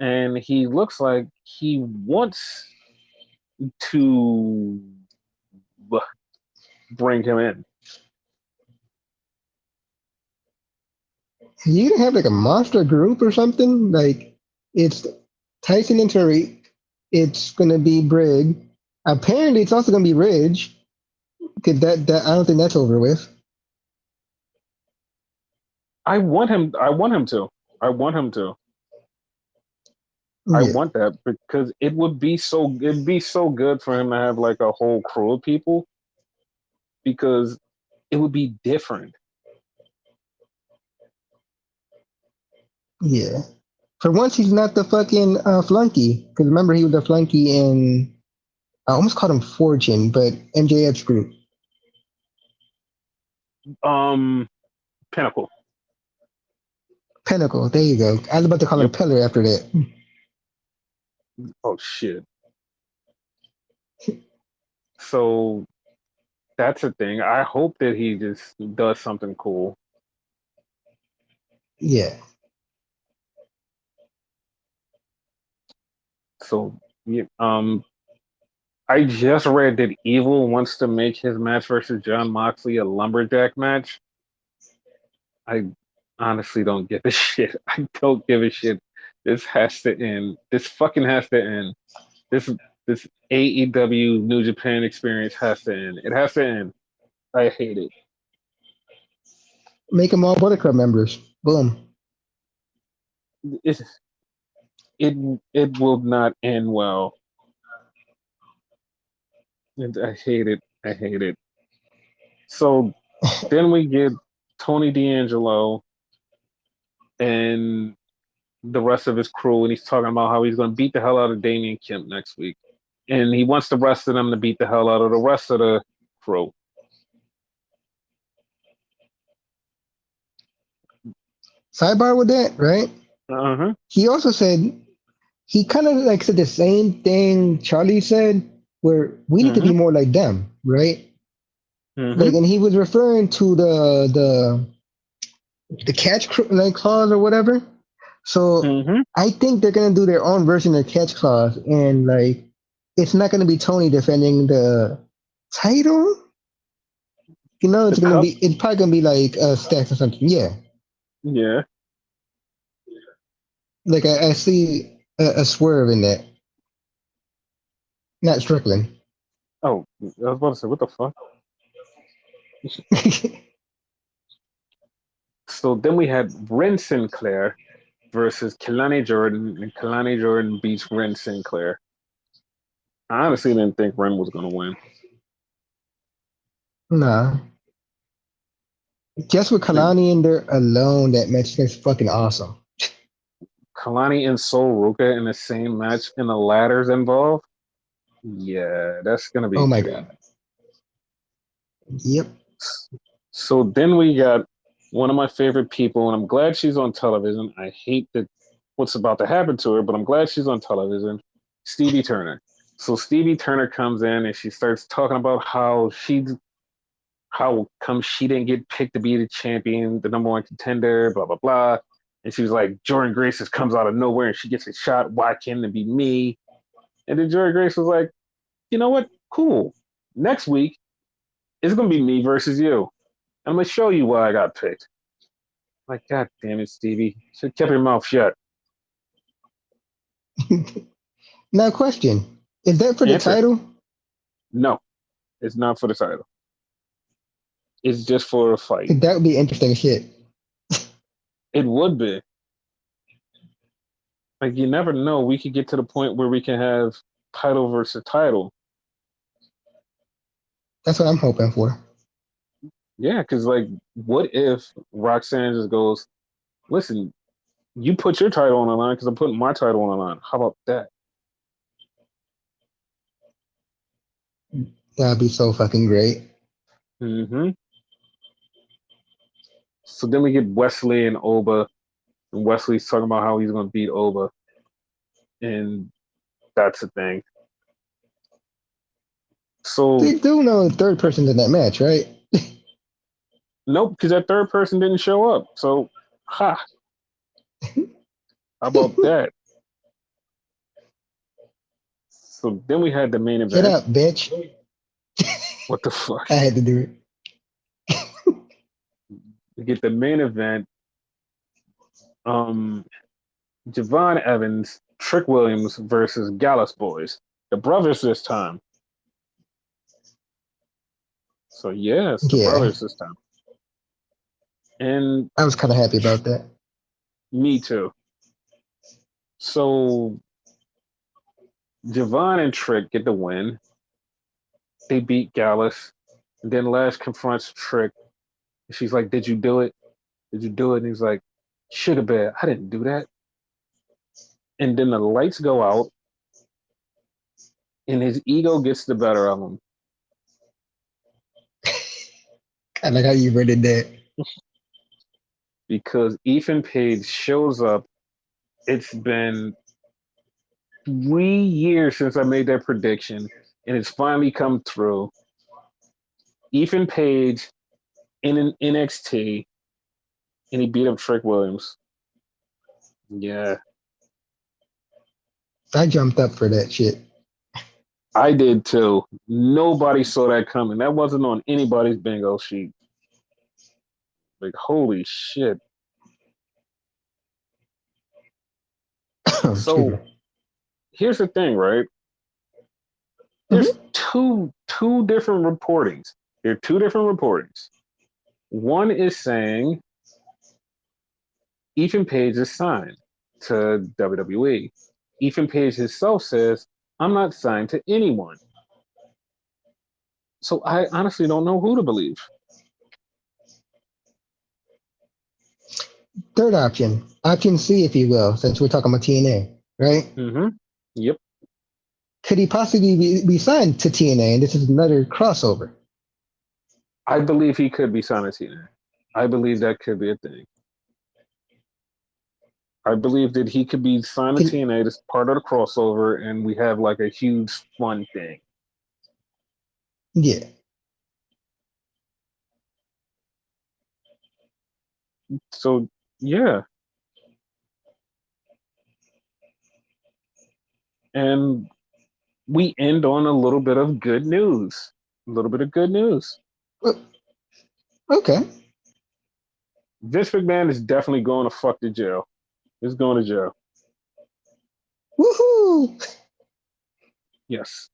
Speaker 1: and he looks like he wants to bring him in.
Speaker 2: You can have like a monster group or something. Like it's Tyson and Tariq. It's gonna be Brig. Apparently, it's also gonna be Ridge. Cause that I don't think that's over with.
Speaker 1: I want him. I want him to. I want him to. I
Speaker 2: Yeah,
Speaker 1: want that because it would be so. It'd be so good for him to have like a whole crew of people because it would be different.
Speaker 2: yeah. For once, he's not the fucking flunky. Cause remember, he was the flunky in. I almost called him Fortune, but MJF's group.
Speaker 1: Um, Pinnacle.
Speaker 2: Pinnacle. There you go. I was about to call him
Speaker 1: Yep.
Speaker 2: Pillar after that.
Speaker 1: Oh shit. So that's a thing. I hope that he just does something cool.
Speaker 2: Yeah.
Speaker 1: So yeah, I just read that Evil wants to make his match versus John Moxley a lumberjack match. I honestly don't give a shit. I don't give a shit. This has to end. This fucking has to end. This this AEW New Japan experience has to end. It has to end. I hate it.
Speaker 2: Make them all Bullet Club members. Boom.
Speaker 1: It it it will not end well. And I hate it. I hate it. So then we get Tony D'Angelo and the rest of his crew, and he's talking about how he's going to beat the hell out of Damian Kemp next week, and he wants the rest of them to beat the hell out of the rest of the crew.
Speaker 2: Sidebar with that, right?
Speaker 1: Uh huh.
Speaker 2: He also said he kind of like said the same thing Charlie said, where we need to be
Speaker 1: Mhm.
Speaker 2: more like them, right? Like,
Speaker 1: Mhm.
Speaker 2: and he was referring to the catch like clause or whatever. So
Speaker 1: Mhm.
Speaker 2: I think they're gonna do their own version of catch clause, and like it's not gonna be Tony defending the title. You know,
Speaker 1: The
Speaker 2: it's gonna
Speaker 1: cup.
Speaker 2: be it's probably gonna be like Stacks or something. Yeah,
Speaker 1: Yeah.
Speaker 2: like I see a swerve in that, not Strickland.
Speaker 1: Oh, I was about to say, what the fuck? So then we had Ren Sinclair versus Kalani Jordan, and Kalani Jordan beats Ren Sinclair. I honestly didn't think Ren was going to win.
Speaker 2: Nah, just with
Speaker 1: Like,
Speaker 2: Kalani in there alone, that match is fucking awesome.
Speaker 1: Kalani and Sol Ruka in the same match and the ladders involved. Yeah, that's going to
Speaker 2: Oh
Speaker 1: be
Speaker 2: my
Speaker 1: great.
Speaker 2: god. Yep.
Speaker 1: So then we got one of my favorite people, and I'm glad she's on television. I hate that what's about to happen to her, but I'm glad she's on television. Stevie Turner. So Stevie Turner comes in and she starts talking about how come she didn't get picked to be the champion, the number one contender, blah blah blah. And she was like, Jordan Grace just comes out of nowhere and she gets a shot. Why can't it be me? And then Jordan Grace was like, you know what? Cool. Next week it's gonna be me versus you. I'm gonna show you why I got picked. Like, God damn it, Stevie. Should have kept your mouth shut.
Speaker 2: Now, question: is that for the
Speaker 1: Answer.
Speaker 2: title?
Speaker 1: No, it's not for the title. It's just for a fight.
Speaker 2: 'Cause that would be interesting shit.
Speaker 1: It would be. Like, you never know. We could get to the point where we can have title versus title.
Speaker 2: That's what I'm hoping for.
Speaker 1: Yeah, because, like, what if Roxanne just goes, listen, you put your title on the line because I'm putting my title on the line. How about that?
Speaker 2: That'd be so fucking great.
Speaker 1: Hmm. So then we get Wesley and Oba, and Wesley's talking about how he's going to beat Oba, and that's the thing. So
Speaker 2: They do know the third person's in that match, right?
Speaker 1: nope, because that third person didn't show up. So, ha, how about that? So then we had the main
Speaker 2: Shut
Speaker 1: event.
Speaker 2: up, bitch.
Speaker 1: What the fuck?
Speaker 2: I had to do it.
Speaker 1: We get the main event. Um, Javon Evans, Trick Williams versus Gallus Boys, the brothers this time. So yeah, it's the
Speaker 2: Yeah,
Speaker 1: brothers this time, and
Speaker 2: I was kind of happy about that.
Speaker 1: me too. So Javon and Trick get the win. They beat Gallus. And then Lash confronts Trick. She's like, "Did you do it? Did you do it?" And he's like, "Sugar bear, I didn't do that." And then the lights go out, and his ego gets the better of him
Speaker 2: I like how you worded that.
Speaker 1: because Ethan Page shows up. It's been 3 years since I made that prediction, and it's finally come through. Ethan Page in an NXT, and he beat up Trick Williams. Yeah,
Speaker 2: I jumped up for that shit.
Speaker 1: I did too. Nobody saw that coming. That wasn't on anybody's bingo sheet. Like, holy shit.
Speaker 2: Excuse
Speaker 1: So
Speaker 2: me.
Speaker 1: here's the thing, right? There's
Speaker 2: Hmm.
Speaker 1: two different reportings. There are two different reportings. One is saying Ethan Page is signed to WWE. Ethan Page himself says, I'm not signed to anyone. So I honestly don't know who to believe.
Speaker 2: Third option, option C, if you will, since we're talking about TNA, right?
Speaker 1: Mm-hmm. Yep.
Speaker 2: Could he possibly be signed to TNA? And this is another crossover.
Speaker 1: I believe he could be signed to TNA. I believe that could be a thing. I believe that he could be signed to
Speaker 2: Can,
Speaker 1: TNA as part of the crossover, and we have like a huge fun thing.
Speaker 2: yeah,
Speaker 1: So yeah, and we end on a little bit of good news. A little bit of good news.
Speaker 2: okay.
Speaker 1: Vince McMahon is definitely going to fuck the jail. He's going to jail.
Speaker 2: Woohoo!
Speaker 1: Yes.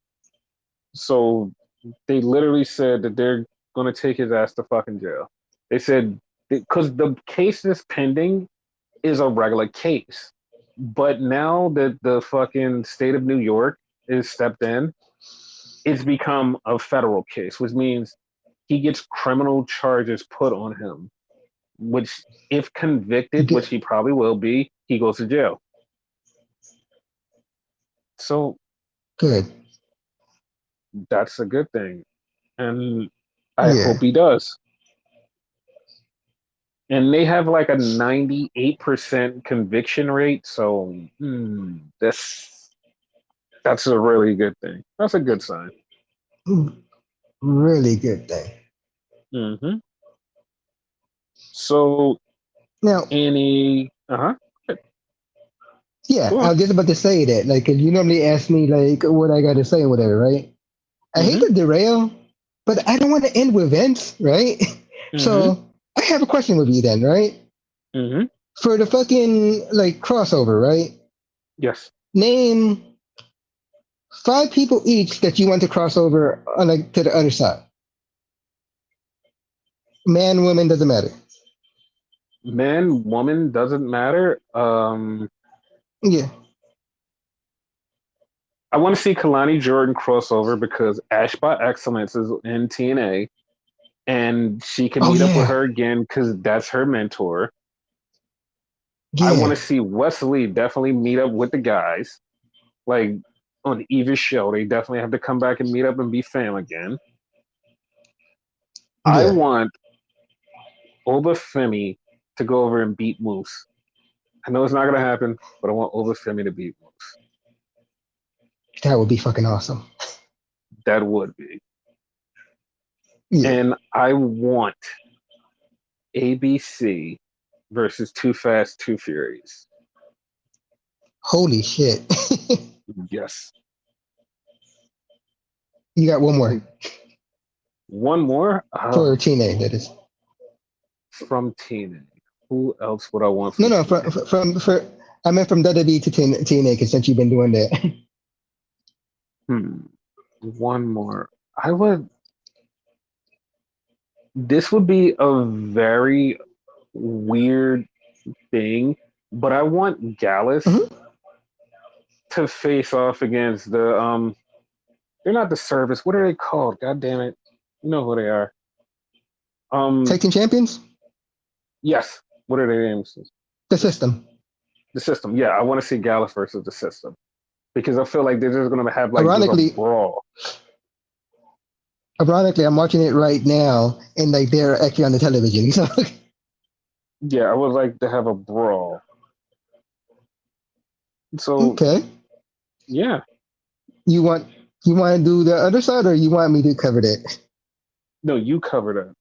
Speaker 1: So they literally said that they're going to take his ass to fucking jail. They said because the case that's pending is a regular case, but now that the fucking state of New York is stepped in, it's become a federal case, which means he gets criminal charges put on him. Which, if convicted, which
Speaker 2: Good.
Speaker 1: he probably will be, he goes to jail. So
Speaker 2: Good.
Speaker 1: that's a good thing. And I
Speaker 2: Yeah.
Speaker 1: hope he does. And they have like a 98% conviction rate. So that's a really good thing. That's a good sign.
Speaker 2: Really good thing.
Speaker 1: Hmm. So,
Speaker 2: Now,
Speaker 1: any,
Speaker 2: yeah,
Speaker 1: go
Speaker 2: I
Speaker 1: on.
Speaker 2: was just about to say that. Like, 'cause you normally ask me like what I got to say or whatever, right? I hate
Speaker 1: Hmm.
Speaker 2: to derail, but I don't want to end with Vince, right?
Speaker 1: Hmm.
Speaker 2: So I have a question with you then, right?
Speaker 1: Hmm.
Speaker 2: For the fucking like crossover, right?
Speaker 1: Yes.
Speaker 2: Name five people each that you want to cross over on like to the other side. Man, woman, doesn't matter.
Speaker 1: Man, woman, doesn't matter.
Speaker 2: Yeah,
Speaker 1: I want to see Kalani Jordan crossover because Ash by Excellence is in TNA, and she can
Speaker 2: oh
Speaker 1: meet up with
Speaker 2: yeah,
Speaker 1: her again because that's her mentor. I want
Speaker 2: yeah,
Speaker 1: to see Wesley definitely meet up with the guys, like on Eva's show. They definitely have to come back and meet up and be fam again. I
Speaker 2: yeah.
Speaker 1: want Obafemi to go over and beat Moose. I know it's not gonna happen, but I want Obafemi to beat Moose.
Speaker 2: That would be fucking awesome.
Speaker 1: That would be.
Speaker 2: Yeah.
Speaker 1: And I want ABC versus Too Fast, Too Furious.
Speaker 2: Holy shit.
Speaker 1: Yes.
Speaker 2: You got one more
Speaker 1: Like one more
Speaker 2: for TNA. That is.
Speaker 1: from TNA. Who else would I want
Speaker 2: No,
Speaker 1: from
Speaker 2: no,
Speaker 1: TNA?
Speaker 2: for I meant from WWE to TNA because since you've been doing that.
Speaker 1: Hmm. One more. I would. This would be a very weird thing, but I want Gallus
Speaker 2: Mhm.
Speaker 1: to face off against the they're not the service. What are they called? God damn it. You know who they are.
Speaker 2: Tag
Speaker 1: Um
Speaker 2: team champions,
Speaker 1: yes. What are their names?
Speaker 2: the system.
Speaker 1: The system. Yeah, I want to see Gallus versus the system. because I feel like they're just gonna have like just a
Speaker 2: Ironically,
Speaker 1: brawl.
Speaker 2: ironically, I'm watching it right now, and like they're actually on the television. So
Speaker 1: Yeah, I would like to have a brawl. So
Speaker 2: okay,
Speaker 1: yeah,
Speaker 2: you want you want to do the other side, or you want me to cover that?
Speaker 1: no, you cover that.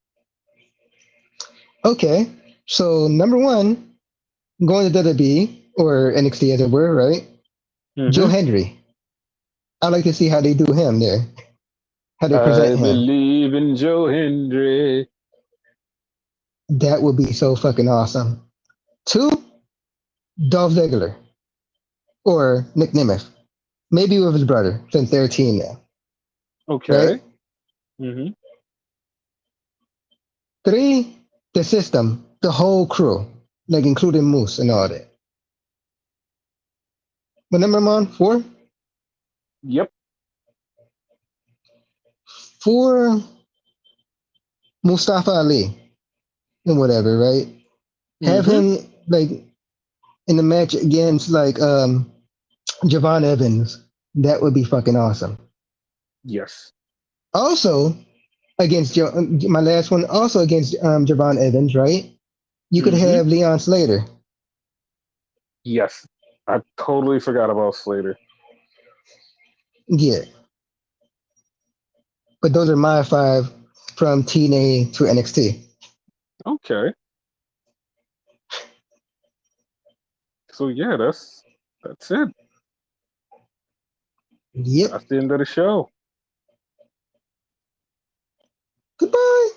Speaker 2: Okay, so number one, going to WWE or NXT as it were, right? Joe
Speaker 1: Mm-hmm.
Speaker 2: Hendry. I like to see how they do him there, how they present
Speaker 1: I
Speaker 2: him.
Speaker 1: believe in Joe Hendry.
Speaker 2: That would be so fucking awesome. Two, Dolph Ziggler or Nick Nemeth, maybe with his brother since they're a team now, right?
Speaker 1: Okay. Mm-hmm.
Speaker 2: Three, the system, the whole crew, like including Moose and all that. What number am I on? Four?
Speaker 1: Yep.
Speaker 2: Four, Mustafa Ali and whatever, right? Have
Speaker 1: Mm-hmm.
Speaker 2: him like in the match against like Javon Evans. That would be fucking awesome.
Speaker 1: Yes.
Speaker 2: Also, against my last one, also against Javon Evans, right? You could
Speaker 1: Mm-hmm.
Speaker 2: have Leon Slater.
Speaker 1: Yes. I totally forgot about Slater.
Speaker 2: Yeah, but those are my five from TNA to NXT.
Speaker 1: Okay. So yeah, that's it.
Speaker 2: Yep.
Speaker 1: That's the end of the show.
Speaker 2: Goodbye.